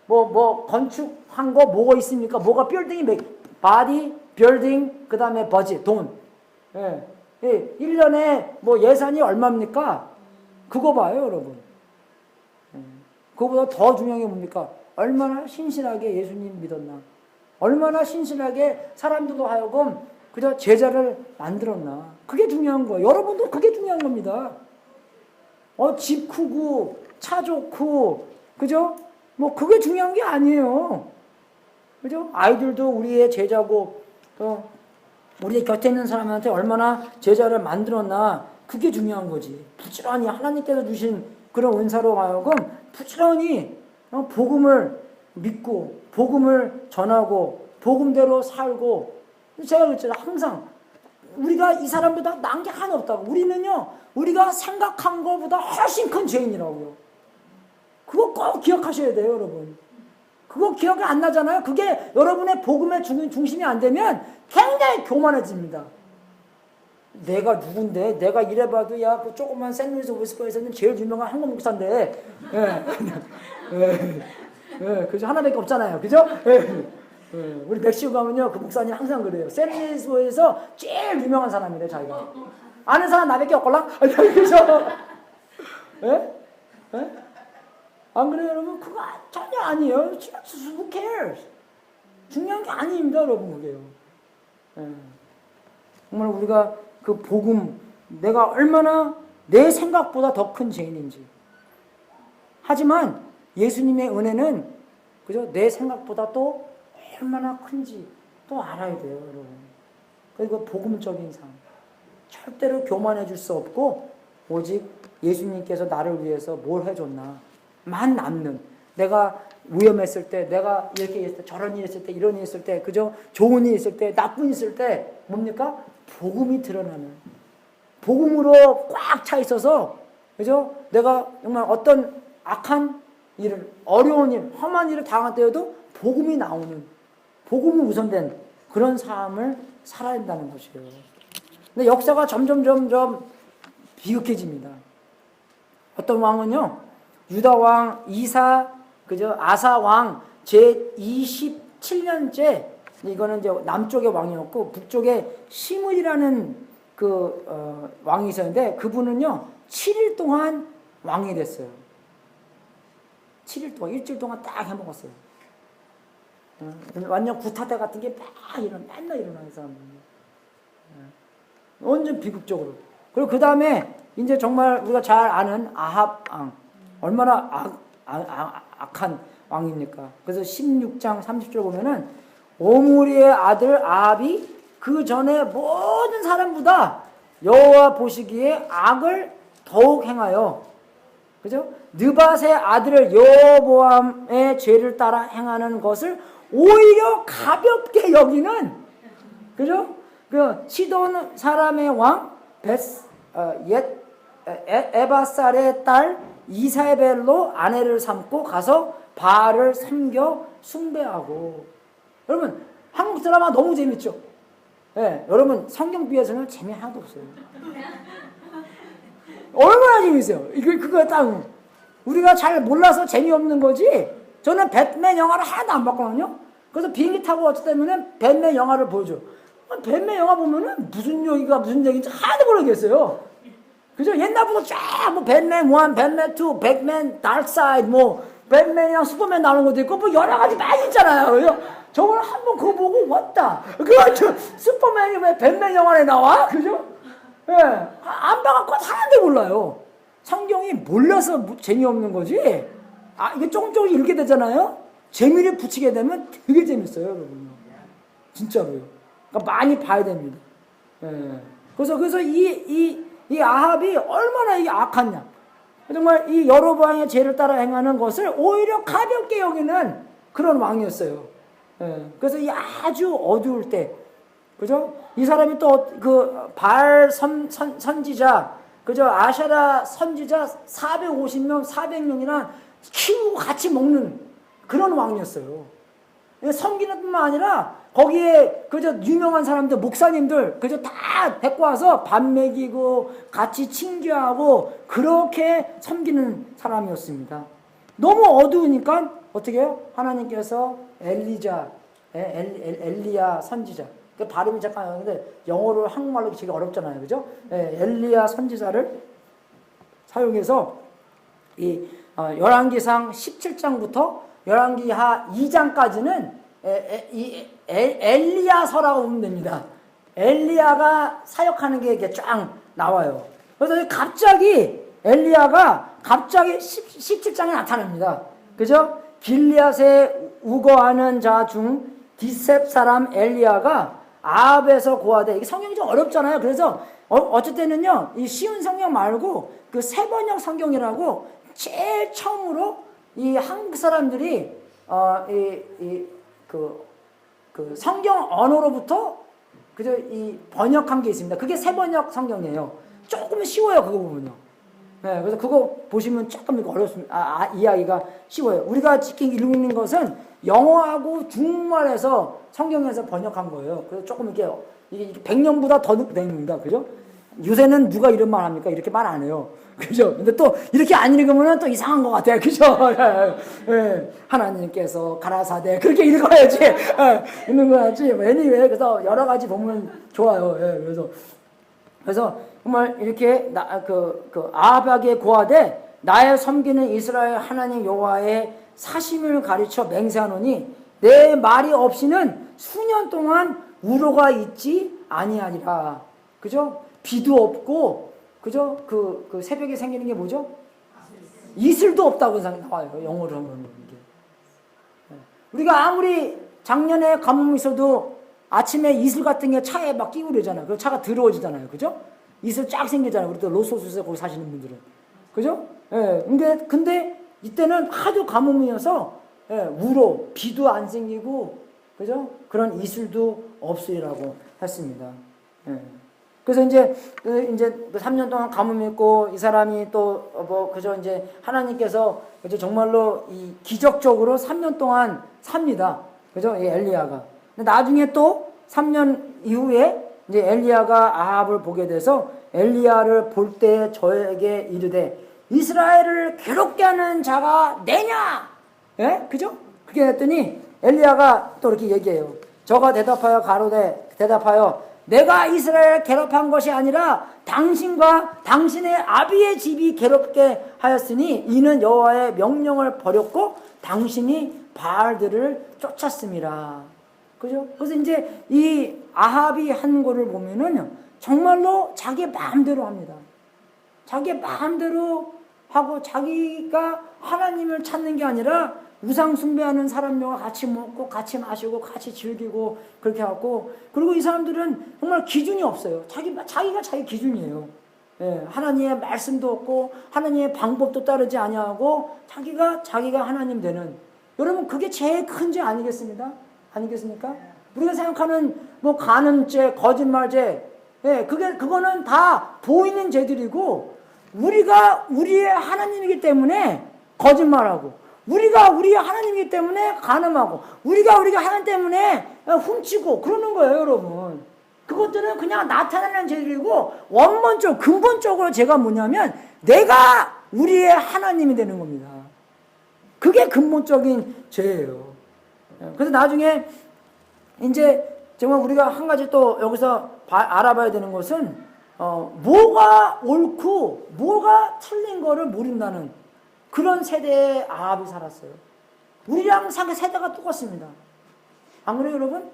건축한 거 뭐가 있습니까? 뭐가 빌딩이 body, building, 그 다음에 budget, 돈. 예. 1년에 뭐 예산이 얼마입니까? 그거 봐요, 여러분. 그거보다 더 중요한 게 뭡니까? 얼마나 신실하게 예수님 믿었나? 얼마나 신실하게 사람들도 하여금 그저 제자를 만들었나? 그게 중요한 거예요. 여러분도 그게 중요한 겁니다. 집 크고, 차 좋고, 그죠? 뭐, 그게 중요한 게 아니에요. 그죠? 아이들도 우리의 제자고, 우리 곁에 있는 사람한테 얼마나 제자를 만들었나, 그게 중요한 거지. 부지런히 하나님께서 주신 그런 은사로 하여금 부지런히 복음을 믿고 복음을 전하고 복음대로 살고, 제가 그랬잖아요. 항상 우리가 이 사람보다 나은 게 하나 없다고. 우리는요, 우리가 생각한 것보다 훨씬 큰 죄인이라고요. 그거 꼭 기억하셔야 돼요, 여러분. 그거 기억이 안 나잖아요. 그게 여러분의 복음의 중심이 안 되면 굉장히 교만해집니다. 내가 누군데? 내가 이래봐도 야, 그 조그만 샌루이스 오비스코에서는 제일 유명한 한국 목사인데, 예, 예, 그죠? 하나밖에 없잖아요, 그죠? 예. 우리 멕시코 가면요, 그 목사님 항상 그래요. 샌루이스에서 제일 유명한 사람이래, 자기가. 아는 사람 나밖에 없걸라? 그죠? 예? 예? 안 그래요, 여러분? 그거 전혀 아니에요. Who cares? 중요한 게 아닙니다, 여러분, 그게요. 예. 정말 우리가 그 복음, 내가 얼마나 내 생각보다 더 큰 죄인인지. 하지만 예수님의 은혜는, 그죠? 내 생각보다 또 얼마나 큰지 또 알아야 돼요, 여러분. 그리고 복음적인 삶. 절대로 교만해질 수 없고, 오직 예수님께서 나를 위해서 뭘 해줬나. 만 남는. 내가 위험했을 때, 내가 이렇게 했을 때, 저런 일 했을 때, 이런 일 했을 때, 그죠? 좋은 일 있을 때, 나쁜 일 있을 때, 뭡니까? 복음이 드러나는. 복음으로 꽉 차 있어서, 그죠? 내가 정말 어떤 악한 일을, 어려운 일, 험한 일을 당할 때에도 복음이 나오는, 복음이 우선된 그런 삶을 살아야 한다는 것이에요. 근데 역사가 점점 비극해집니다. 어떤 왕은요, 유다 왕 이사, 그죠? 아사 왕 제 27년째, 이거는 이제 남쪽의 왕이었고, 북쪽에 시므이라는 왕이 있었는데, 그분은요, 7일 동안 왕이 됐어요. 7일 동안, 일주일 동안 딱 해먹었어요. 완전 구타대 같은 게 맨날 일어나는 사람들이에요. 완전 비극적으로. 그리고 그 다음에, 이제 정말 우리가 잘 아는 아합 왕. 얼마나 악한 왕입니까? 그래서 16장 30절 보면은, 오므리의 아들 아합이 그 전에 모든 사람보다 여호와 보시기에 악을 더욱 행하여, 그죠? 느밧의 아들을 여로보암의 죄를 따라 행하는 것을 오히려 가볍게 여기는, 그죠? 그 시돈 사람의 왕 에바살의 딸 이사벨로 아내를 삼고 가서 바알을 섬겨 숭배하고. 여러분, 한국 드라마 너무 재밌죠? 예, 여러분 성경 비하서는 재미 하나도 없어요. 얼마나 재밌어요. 그거 딱 우리가 잘 몰라서 재미없는 거지. 저는 배트맨 영화를 하나도 안 봤거든요. 그래서 비행기 타고 어쩌다면은 배트맨 영화를 보여줘. 배트맨 영화 보면은 무슨 얘기가 무슨 얘기인지 하나도 모르겠어요. 그죠? 옛날부터 쫙 배트맨 1, 배트맨 2, 배트맨 다크사이드, 배트맨이랑 슈퍼맨 나오는 것도 있고 여러 가지 많이 있잖아요. 그죠? 저걸 한번 그거 보고 왔다. 슈퍼맨이 왜 배트맨 영화에 나와? 그죠? 예. 안 봐갖고 하나도 몰라요. 성경이 몰라서 재미없는 거지. 이게 조금 읽게 되잖아요. 재미를 붙이게 되면 되게 재밌어요, 여러분. 진짜로요. 그러니까 많이 봐야 됩니다. 예. 그래서 이 아합이 얼마나 이게 악하냐. 정말 이 여로보암의 죄를 따라 행하는 것을 오히려 가볍게 여기는 그런 왕이었어요. 예. 그래서 이 아주 어두울 때, 그죠? 이 사람이 또 바알 선지자, 그죠? 아샤라 선지자 450명, 400명이나 키우고 같이 먹는 그런 왕이었어요. 섬기는 뿐만 아니라 거기에 그저 유명한 사람들, 목사님들 그저 다 데리고 와서 밥 먹이고 같이 친교하고 그렇게 섬기는 사람이었습니다. 너무 어두우니까 어떻게 해요? 하나님께서 엘리야 선지자. 그 발음이 잠깐 하는데 영어로 한국말로 되게 어렵잖아요, 그죠? 엘리야 선지자를 사용해서 이 열왕기상 17장부터 열왕기하 2장까지는 엘리야서라고 보면 됩니다. 엘리야가 사역하는 게 이렇게 쫙 나와요. 그래서 갑자기 엘리야가 17장에 나타납니다. 그죠? 길리앗에 우거하는 자 중 디셉 사람 엘리야가 아합에서 고하되, 이게 성경이 좀 어렵잖아요. 그래서 어쨌든요, 이 쉬운 성경 말고 그 세번역 성경이라고 제일 처음으로 이 한국 사람들이 그 성경 언어로부터 그죠? 이 번역한 게 있습니다. 그게 새 번역 성경이에요. 조금 쉬워요, 그거 보면요. 네, 그래서 그거 보시면 조금 어렵습니다. 이해하기가 쉬워요. 우리가 지금 읽는 것은 영어하고 중국말에서 성경에서 번역한 거예요. 그래서 조금 이게 100년보다 더 됩니다. 그죠? 요새는 누가 이런 말 합니까? 이렇게 말 안 해요. 그죠? 근데 또 이렇게 안 읽으면 또 이상한 것 같아요. 그죠? 예, 하나님께서 가라사대 그렇게 읽어야지. 읽는 거야지. anyway, 그래서 여러 가지 보면 좋아요. 예, 그래서 정말 이렇게 아합에게 고하되 나의 섬기는 이스라엘 하나님 여호와의 사심을 가르쳐 맹세하노니 내 말이 없이는 수년 동안 우로가 있지 아니하리라. 그죠? 비도 없고, 그죠? 그 새벽에 생기는 게 뭐죠? 이슬도 없다고 나와요. 영어로 하면 이게. 우리가 아무리 작년에 가뭄이 있어도 아침에 이슬 같은 게 차에 막 끼고 그러잖아요. 그 차가 더러워지잖아요. 그죠? 이슬 쫙 생기잖아요. 우리 또 로소수에서 거기 사시는 분들은. 그죠? 예. 근데 이때는 하도 가뭄이어서, 예, 우로, 비도 안 생기고, 그죠? 그런 이슬도 없으리라고 했습니다. 예. 그래서 이제 3년 동안 가뭄이 있고, 이 사람이 그죠? 이제 하나님께서, 그죠? 정말로 기적적으로 3년 동안 삽니다. 그죠? 이 엘리야가. 근데 나중에 또 3년 이후에 이제 엘리야가 아합을 보게 돼서 엘리야를 볼 때 저에게 이르되 이스라엘을 괴롭게 하는 자가 내냐? 예? 그죠? 그게 했더니 엘리야가 또 이렇게 얘기해요. 저가 대답하여 내가 이스라엘을 괴롭한 것이 아니라 당신과 당신의 아비의 집이 괴롭게 하였으니 이는 여호와의 명령을 버렸고 당신이 바알들을 쫓았음이라. 그죠? 그래서 이제 이 아합이 한 거를 보면은 정말로 자기 마음대로 합니다. 자기 마음대로 하고 자기가 하나님을 찾는 게 아니라 우상 숭배하는 사람들과 같이 먹고 같이 마시고 같이 즐기고 그렇게 하고, 그리고 이 사람들은 정말 기준이 없어요. 자기가 자기 기준이에요. 예, 하나님의 말씀도 없고 하나님의 방법도 따르지 아니하고 자기가 하나님 되는, 여러분 그게 제일 큰 죄 아니겠습니까? 우리가 생각하는 뭐 간음죄, 거짓말죄, 예, 그거는 다 보이는 죄들이고, 우리가 우리의 하나님이기 때문에 거짓말하고, 우리가 우리의 하나님이기 때문에 간음하고, 우리가 하나님 때문에 훔치고 그러는 거예요, 여러분. 그것들은 그냥 나타나는 죄들이고, 근본적으로 죄가 뭐냐면 내가 우리의 하나님이 되는 겁니다. 그게 근본적인 죄예요. 그래서 나중에 이제 정말 우리가 한 가지 또 여기서 알아봐야 되는 것은 뭐가 옳고 뭐가 틀린 거를 모른다는 그런 세대에 아합이 살았어요. 우리랑 세대가 똑같습니다. 안 그래요, 여러분?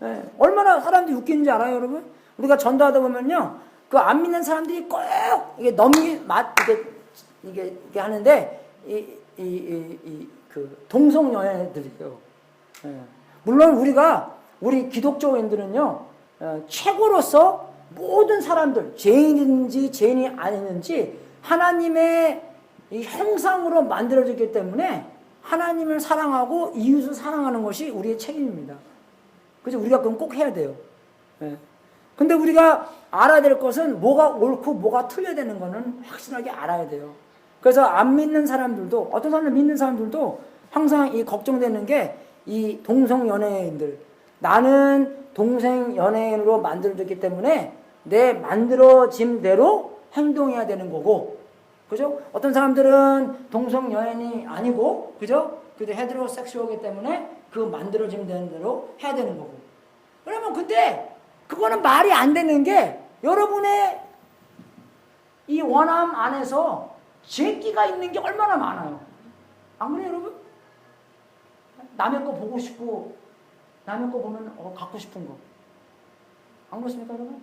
네. 얼마나 사람들이 웃기는지 알아요, 여러분? 우리가 전도하다 보면요, 그 안 믿는 사람들이 꼭 이게 이게 하는데 그 동성연애들이에요. 네. 물론 우리 기독교인들은요, 최고로서 모든 사람들, 죄인인지 죄인이 아니는지 하나님의 이 형상으로 만들어졌기 때문에 하나님을 사랑하고 이웃을 사랑하는 것이 우리의 책임입니다. 그래서 우리가 그건 꼭 해야 돼요. 예. 근데 우리가 알아야 될 것은 뭐가 옳고 뭐가 틀려야 되는 거는 확실하게 알아야 돼요. 그래서 안 믿는 사람들도, 어떤 사람들 믿는 사람들도 항상 이 걱정되는 게 이 동성연애인들. 나는 동성연애인으로 만들어졌기 때문에 내 만들어짐대로 행동해야 되는 거고, 그죠? 어떤 사람들은 동성연애인이 아니고, 그죠? 그래도 헤테로섹슈얼이기 때문에 그 만들어진 대로 해야 되는 거고. 그러면 근데 그거는 말이 안 되는 게, 여러분의 이 원함 안에서 죄기가 있는 게 얼마나 많아요. 안 그래요, 여러분? 남의 거 보고 싶고, 남의 거 보면 갖고 싶은 거. 안 그렇습니까, 여러분?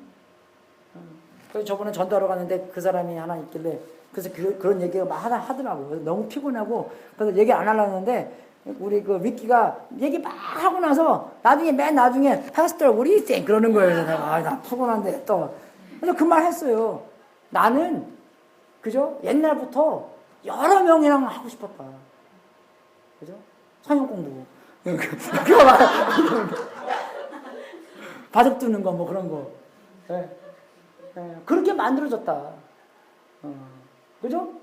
그래서 저번에 전도하러 갔는데 그 사람이 하나 있길래, 그래서 그런 얘기가 막 하더라고요. 너무 피곤하고, 그래서 얘기 안 하려고 했는데, 우리 그 위키가 얘기 막 하고 나서 맨 나중에 파스터 우리 땡 그러는 거예요. 그래서 내가 나 피곤한데 또. 그래서 그 말 했어요. 나는, 그죠? 옛날부터 여러 명이랑 하고 싶었다. 그죠? 성경 공부. 그거 말. 바둑 두는 거 뭐 그런 거. 예. 그렇게 만들어졌다. 그죠?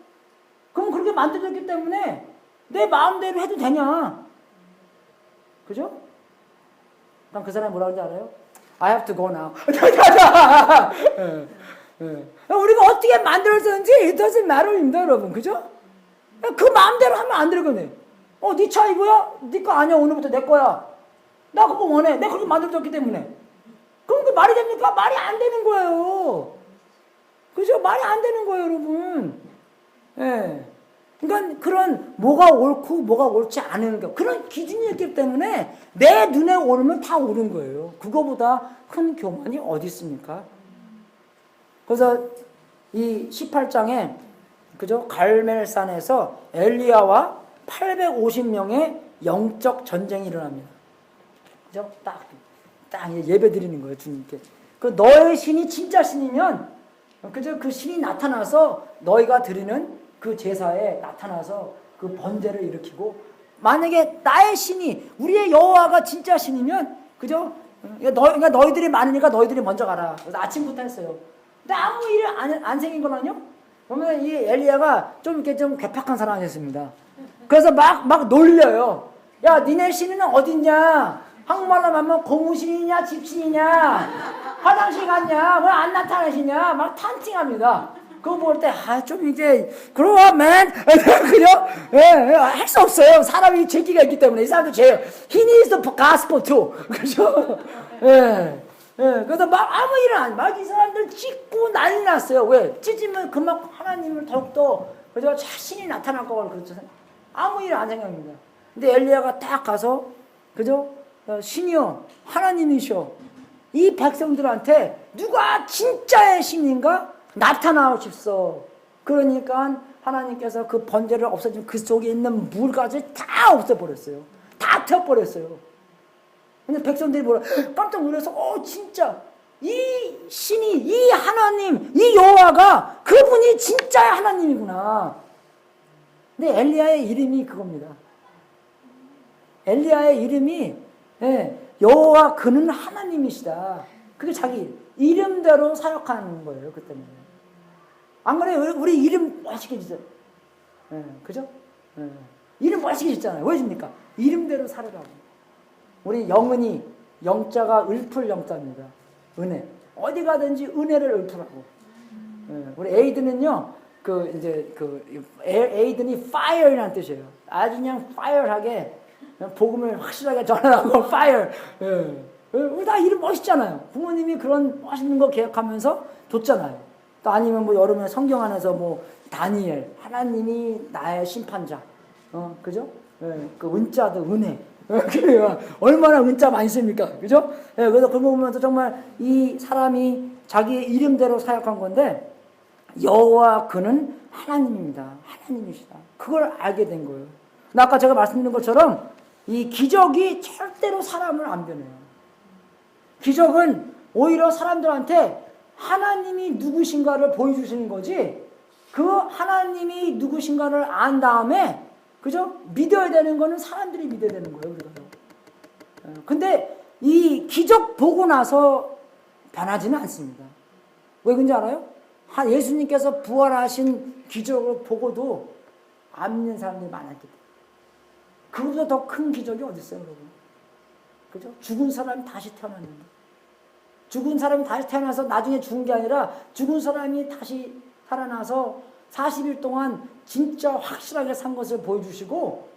그럼 그렇게 만들어졌기 때문에 내 마음대로 해도 되냐? 그죠? 그럼 그 사람이 뭐라고 하는지 알아요? I have to go now. 우리가 어떻게 만들어졌는지 it doesn't matter입니다, 여러분. 그죠? 그 마음대로 하면 안 되거든요. 네 차 이거야? 네 거 아니야. 오늘부터 내 거야. 나 그거 원해. 내가 그렇게 만들어졌기 때문에. 그럼 그 말이 됩니까? 말이 안 되는 거예요. 그죠? 말이 안 되는 거예요, 여러분. 예. 그러니까 그런 뭐가 옳고 뭐가 옳지 않은 거 그런 기준이 있기 때문에 내 눈에 오르면 다 옳은 거예요. 그거보다 큰 교만이 어디 있습니까? 그래서 이 18장에 그죠? 갈멜산에서 엘리야와 850명의 영적 전쟁이 일어납니다. 그죠? 딱 예배 드리는 거예요, 주님께. 그 너의 신이 진짜 신이면 그죠? 그 신이 나타나서 너희가 드리는 그 제사에 나타나서 그 번제를 일으키고 만약에 나의 신이 우리의 여호와가 진짜 신이면 그죠? 그러니까 너희들이 많으니까 너희들이 먼저 가라. 그래서 아침부터 했어요. 근데 아무 일 안 생긴 거라뇨? 그러면 이 엘리야가 좀 이렇게 좀 괴팍한 사람이었습니다. 그래서 막 놀려요. 야, 니네 신은 어딨냐? 한국말로 하면 고무신이냐 집신이냐? 화장실 갔냐? 왜 안 나타나시냐? 막 탄팅합니다. 그거 볼 때, 좀 이제, 그러면, 그죠? 할 수 없어요. 사람이 죄기가 있기 때문에. 이 사람도 죄예요. He needs the gospel too. 그죠? 그래서 막 아무 일은 안, 막 이 사람들 찢고 난리 났어요. 왜? 찢으면 그만큼 하나님을 더욱더, 그죠? 자신이 나타날 거라고 그렇죠. 아무 일 안 생각합니다. 근데 엘리야가 딱 가서, 그죠? 신이여, 하나님이셔. 이 백성들한테 누가 진짜의 신인가? 나타나십소. 그러니까 하나님께서 그 번제를 없어지면 그 속에 있는 물까지 다 없애버렸어요. 다 태워버렸어요. 근데 백성들이 뭐라 깜짝 놀라서 진짜 이 신이 이 하나님 이 여호와가 그분이 진짜의 하나님이구나. 근데 엘리야의 이름이 그겁니다. 엘리야의 이름이 여호와 그는 하나님이시다. 그게 자기 이름대로 사역하는 거예요. 그 때문에. 안 그래요? 우리 이름 멋있게 짓잖아요. 그죠? 이름 멋있게 짓잖아요. 왜 짓니까? 이름대로 살으라고. 우리 영은이 영자가 읊을 영자입니다. 은혜. 어디 가든지 은혜를 읊으라고. 우리 에이드는요. 에이든이 fire이라는 뜻이에요. 아주 그냥 fire하게 복음을 확실하게 전하라고 fire. 우리 다 이름 멋있잖아요. 부모님이 그런 멋있는 거 계획하면서 줬잖아요. 또 아니면 뭐 여러분의 성경 안에서 뭐 다니엘 하나님이 나의 심판자, 그죠? 그 은자도 은혜. 그래요. 얼마나 은자 많이 씁니까? 그죠? 그래서 그거 보면서 정말 이 사람이 자기의 이름대로 사역한 건데 여호와 그는 하나님입니다. 하나님이시다. 그걸 알게 된 거예요. 아까 제가 말씀드린 것처럼 이 기적이 절대로 사람을 안 변해요. 기적은 오히려 사람들한테 하나님이 누구신가를 보여주시는 거지, 그 하나님이 누구신가를 안 다음에, 그죠? 믿어야 되는 거는 사람들이 믿어야 되는 거예요, 우리가. 근데 이 기적 보고 나서 변하지는 않습니다. 왜 그런지 알아요? 예수님께서 부활하신 기적을 보고도 안 믿는 사람들이 많았기 때문에. 그보다 더 큰 기적이 어디 있어요, 여러분? 그죠? 죽은 사람이 다시 태어났는데. 죽은 사람이 다시 태어나서 나중에 죽은 게 아니라 죽은 사람이 다시 살아나서 40일 동안 진짜 확실하게 산 것을 보여주시고,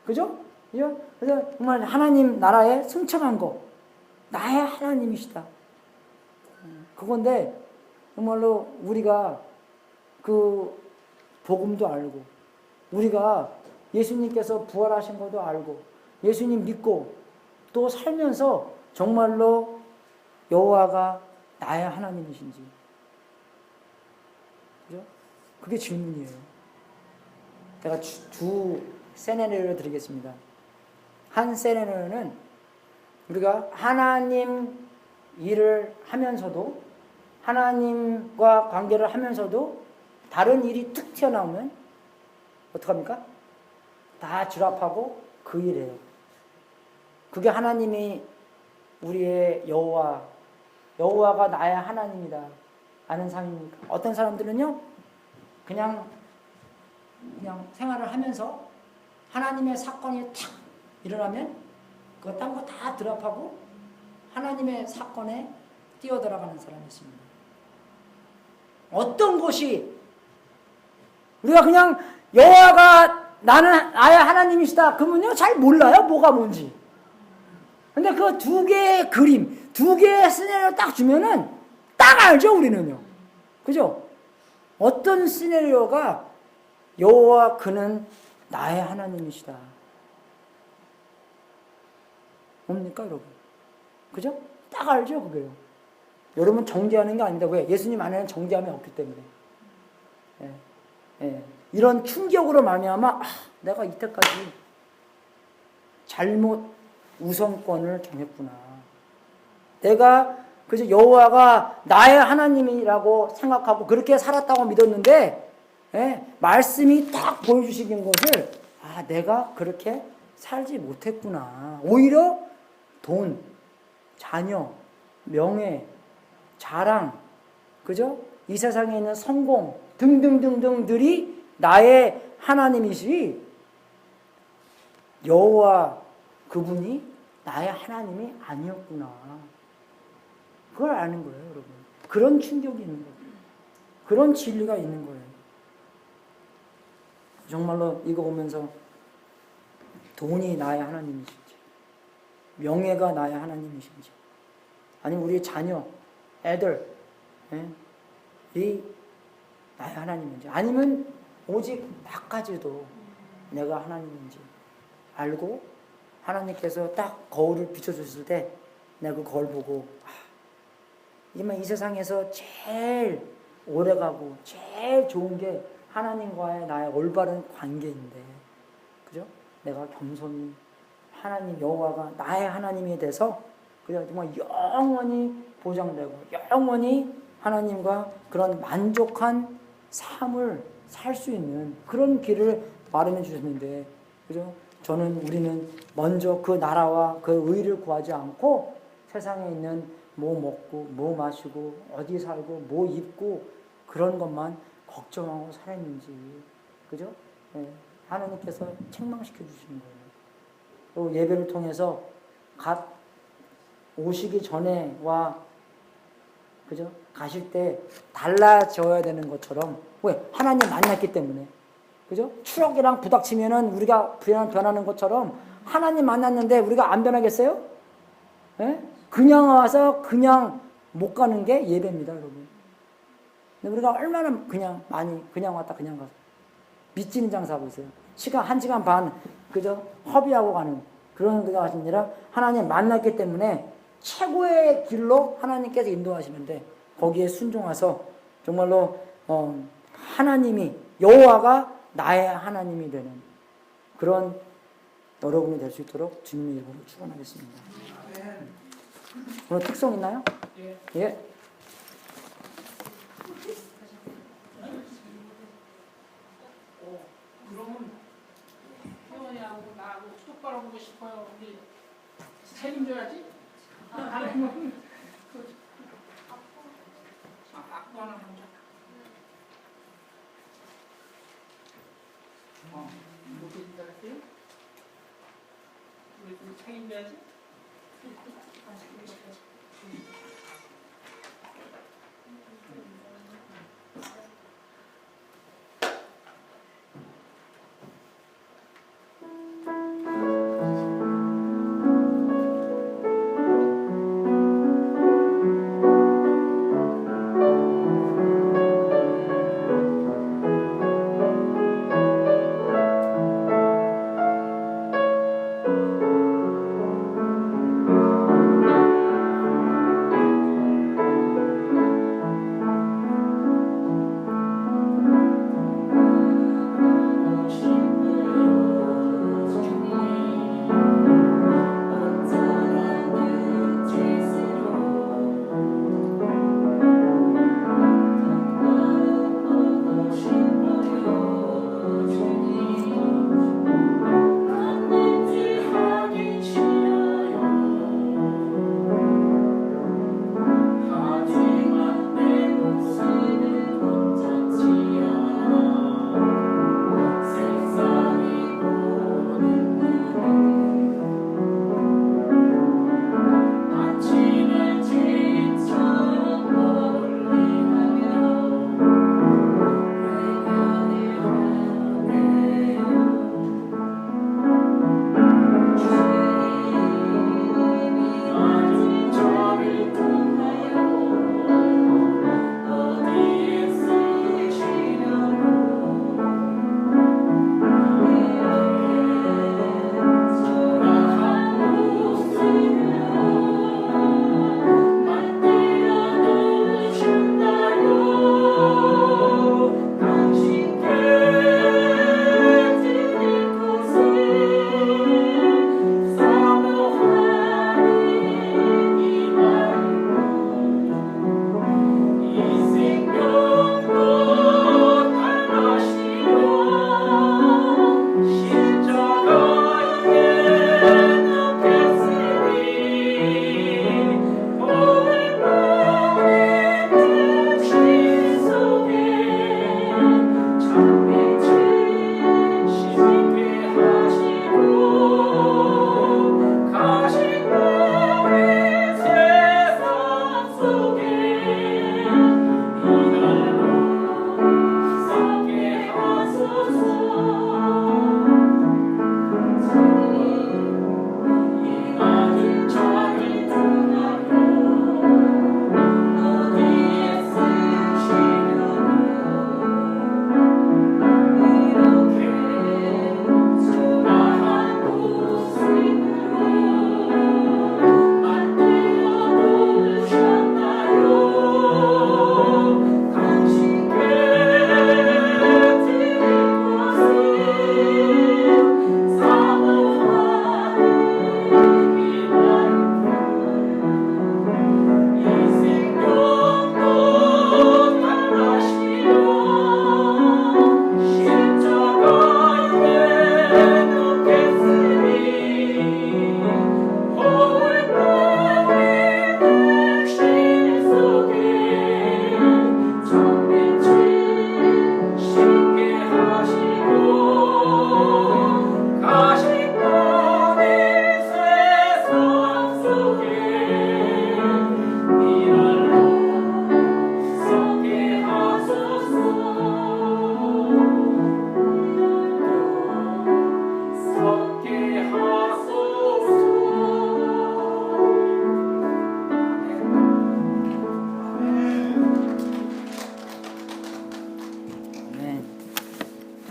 그죠? 그래서 정말 하나님 나라에 승천한 거, 나의 하나님이시다. 그건데 정말로 우리가 그 복음도 알고, 우리가 예수님께서 부활하신 것도 알고, 예수님 믿고 또 살면서 정말로 여호와가 나의 하나님이신지, 그죠? 그게 질문이에요. 제가 두 세네리오를 드리겠습니다. 한 세네리오는 우리가 하나님 일을 하면서도, 하나님과 관계를 하면서도 다른 일이 툭 튀어나오면 어떡합니까? 다 주랍하고 그 일이에요. 그게 하나님이 우리의 여호와 여호와가 나의 하나님이다 아는 삶입니까? 어떤 사람들은요 그냥 생활을 하면서 하나님의 사건이 탁 일어나면 그거 딴 거 다 드랍하고 하나님의 사건에 뛰어들어가는 사람이 있습니다. 어떤 것이 우리가 그냥 여호와가 나는 나의 하나님이시다 그러면요 잘 몰라요 뭐가 뭔지. 근데 그 두 개의 그림, 두 개의 시나리오 딱 주면은 딱 알죠 우리는요. 그죠? 어떤 시나리오가 여호와 그는 나의 하나님이시다. 뭡니까 여러분? 그죠? 딱 알죠 그게요. 여러분 정죄하는 게 아니다. 왜? 예수님 안에는 정죄함이 없기 때문에. 예. 예. 이런 충격으로 말미암아 내가 이때까지 잘못 우선권을 정했구나. 내가 그저 여호와가 나의 하나님이라고 생각하고 그렇게 살았다고 믿었는데 예, 말씀이 딱 보여주시는 것을 내가 그렇게 살지 못했구나. 오히려 돈, 자녀, 명예, 자랑, 그죠? 이 세상에 있는 성공 등등등등들이 나의 하나님이시 여호와 그분이 나의 하나님이 아니었구나. 그걸 아는 거예요, 여러분. 그런 충격이 있는 거예요. 그런 진리가 있는 거예요. 정말로 이거 보면서 돈이 나의 하나님이신지, 명예가 나의 하나님이신지, 아니면 우리의 자녀, 애들, 이 나의 하나님인지, 아니면 오직 나까지도 내가 하나님인지 알고 하나님께서 딱 거울을 비춰주실 때 내가 그 거울 보고 이 세상에서 제일 오래가고 제일 좋은 게 하나님과의 나의 올바른 관계인데, 그죠? 내가 겸손히 하나님 여호와가 나의 하나님이 돼서 그냥 정말 영원히 보장되고 영원히 하나님과 그런 만족한 삶을 살 수 있는 그런 길을 마련해 주셨는데, 그죠? 우리는 먼저 그 나라와 그 의를 구하지 않고 세상에 있는 뭐 먹고 뭐 마시고 어디 살고 뭐 입고 그런 것만 걱정하고 살았는지, 그죠? 네. 하나님께서 책망시켜 주시는 거예요. 또 예배를 통해서 갓 오시기 전에와 그죠? 가실 때 달라져야 되는 것처럼, 왜? 하나님 만났기 때문에. 그죠? 추억이랑 부닥치면은 우리가 변하는 것처럼 하나님 만났는데 우리가 안 변하겠어요? 예? 그냥 와서 그냥 못 가는 게 예배입니다, 여러분. 근데 우리가 얼마나 그냥 왔다 그냥 가서 미치는 장사하고 있어요. 한 시간 반 그죠? 허비하고 가는 그런 그가 아니라 하나님 만났기 때문에 최고의 길로 하나님께서 인도하시는데 거기에 순종해서 정말로 하나님이 여호와가 나의 하나님이 되는 그런 여러분이 될 수 있도록 주님의 이름으로 축원하겠습니다. 오늘 특성 있나요? 예. 그러면 태원이하고 나하고 똑바로 보고 싶어요. 우리 책임져야지. 아니면 악보 하나 보자. 이렇게 기다릴게요. 우리 책임져야지.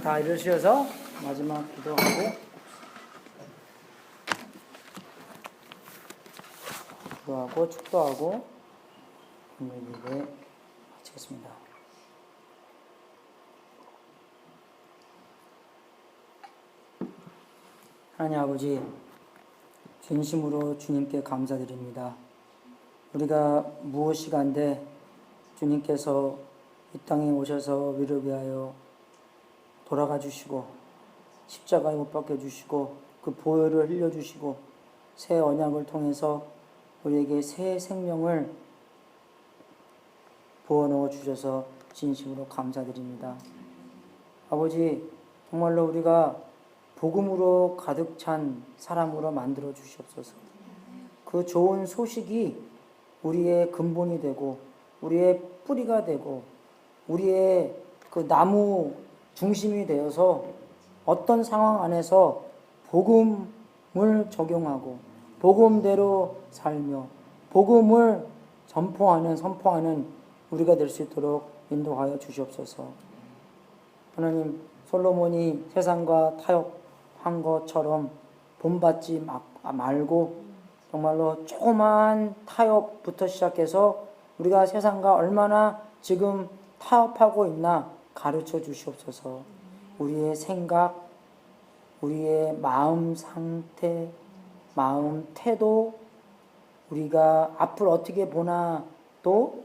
다 이러셔서 마지막 기도하고 축도하고 오늘 예배 마치겠습니다. 하나님 아버지, 진심으로 주님께 감사드립니다. 우리가 무엇이간데 주님께서 이 땅에 오셔서 우리를 위하여 돌아가 주시고 십자가에 못 박혀 주시고 그 보혈을 흘려 주시고 새 언약을 통해서 우리에게 새 생명을 부어넣어 주셔서 진심으로 감사드립니다. 아버지, 정말로 우리가 복음으로 가득 찬 사람으로 만들어 주시옵소서. 그 좋은 소식이 우리의 근본이 되고 우리의 뿌리가 되고 우리의 그 나무 중심이 되어서 어떤 상황 안에서 복음을 적용하고 복음대로 살며 복음을 선포하는 우리가 될 수 있도록 인도하여 주시옵소서. 하나님, 솔로몬이 세상과 타협한 것처럼 본받지 말고 정말로 조그만 타협부터 시작해서 우리가 세상과 얼마나 지금 타협하고 있나 가르쳐 주시옵소서. 우리의 생각, 우리의 마음 상태, 마음 태도, 우리가 앞을 어떻게 보나 또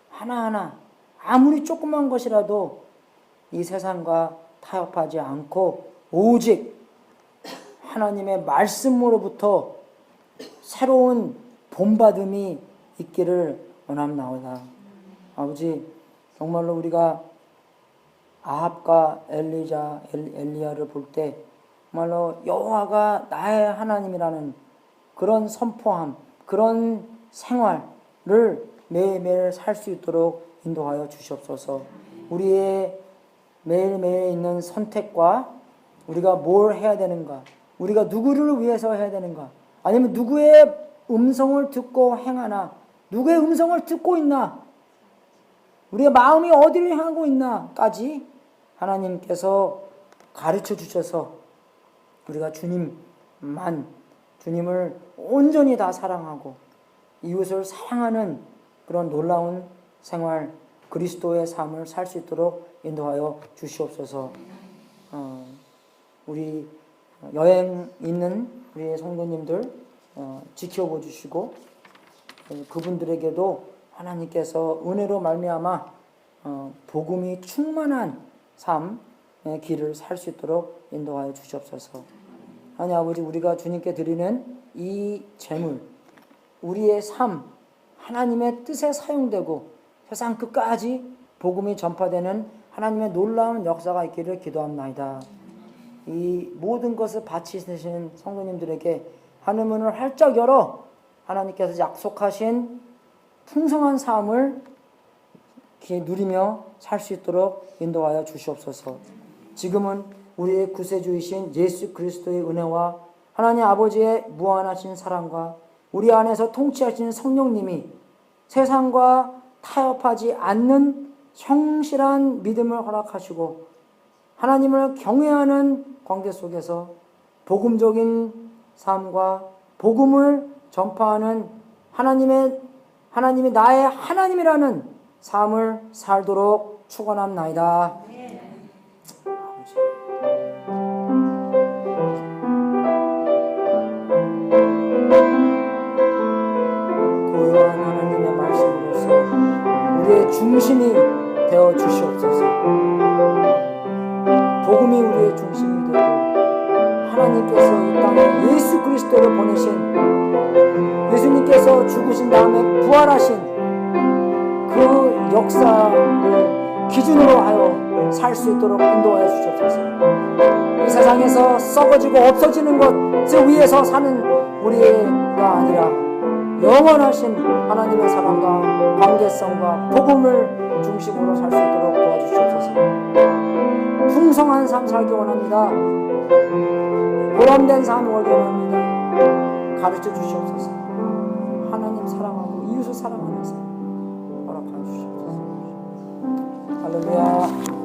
하나하나 아무리 조그만 것이라도 이 세상과 타협하지 않고 오직 하나님의 말씀으로부터 새로운 본받음이 있기를 원합나오다. 아버지, 정말로 우리가 아합과 엘리야를 볼 때 정말로 여호와가 나의 하나님이라는 그런 선포함, 그런 생활을 매일매일 살 수 있도록 인도하여 주시옵소서. 우리의 매일매일 있는 선택과 우리가 뭘 해야 되는가, 우리가 누구를 위해서 해야 되는가, 아니면 누구의 음성을 듣고 행하나, 누구의 음성을 듣고 있나, 우리의 마음이 어디를 향하고 있나까지 하나님께서 가르쳐 주셔서 우리가 주님을 온전히 다 사랑하고 이웃을 사랑하는 그런 놀라운 생활, 그리스도의 삶을 살 수 있도록 인도하여 주시옵소서. 우리 여행 있는 우리 성도님들 지켜보 주시고 그분들에게도 하나님께서 은혜로 말미암아 복음이 충만한 삶의 길을 살 수 있도록 인도하여 주시옵소서. 하나님 아버지, 우리가 주님께 드리는 이 재물, 우리의 삶, 하나님의 뜻에 사용되고 세상 끝까지 복음이 전파되는 하나님의 놀라운 역사가 있기를 기도합나이다. 이 모든 것을 바치시는 성도님들에게 하늘문을 활짝 열어 하나님께서 약속하신 풍성한 삶을 누리며 살 수 있도록 인도하여 주시옵소서. 지금은 우리의 구세주이신 예수 그리스도의 은혜와 하나님 아버지의 무한하신 사랑과 우리 안에서 통치하신 성령님이 세상과 타협하지 않는 성실한 믿음을 허락하시고 하나님을 경외하는 관계 속에서 복음적인 삶과 복음을 전파하는 하나님이 나의 하나님이라는 삶을 살도록 축원합나이다. 고요한 하나님의 말씀으로서 우리의 중심이 되어 주시옵소서. 복음이 우리의 중심이 되고 하나님께서 이 땅에 예수 그리스도를 보내신 예수님께서 죽으신 다음에 부활하신 그 역사를 기준으로 하여 살 수 있도록 인도하여 주옵소서. 이 세상에서 썩어지고 없어지는 것을 위해서 사는 우리가 아니라 영원하신 하나님의 사랑과 관계성과 복음을 중심으로 살 수 있도록 도와주시옵소서. 풍성한 삶 살기 원합니다. 보람된 삶 살기 원합니다. 가르쳐 주시옵소서. 하나님 사랑하고 이웃을 사랑하는 삶 허락하여 주시옵소서. 할렐루야.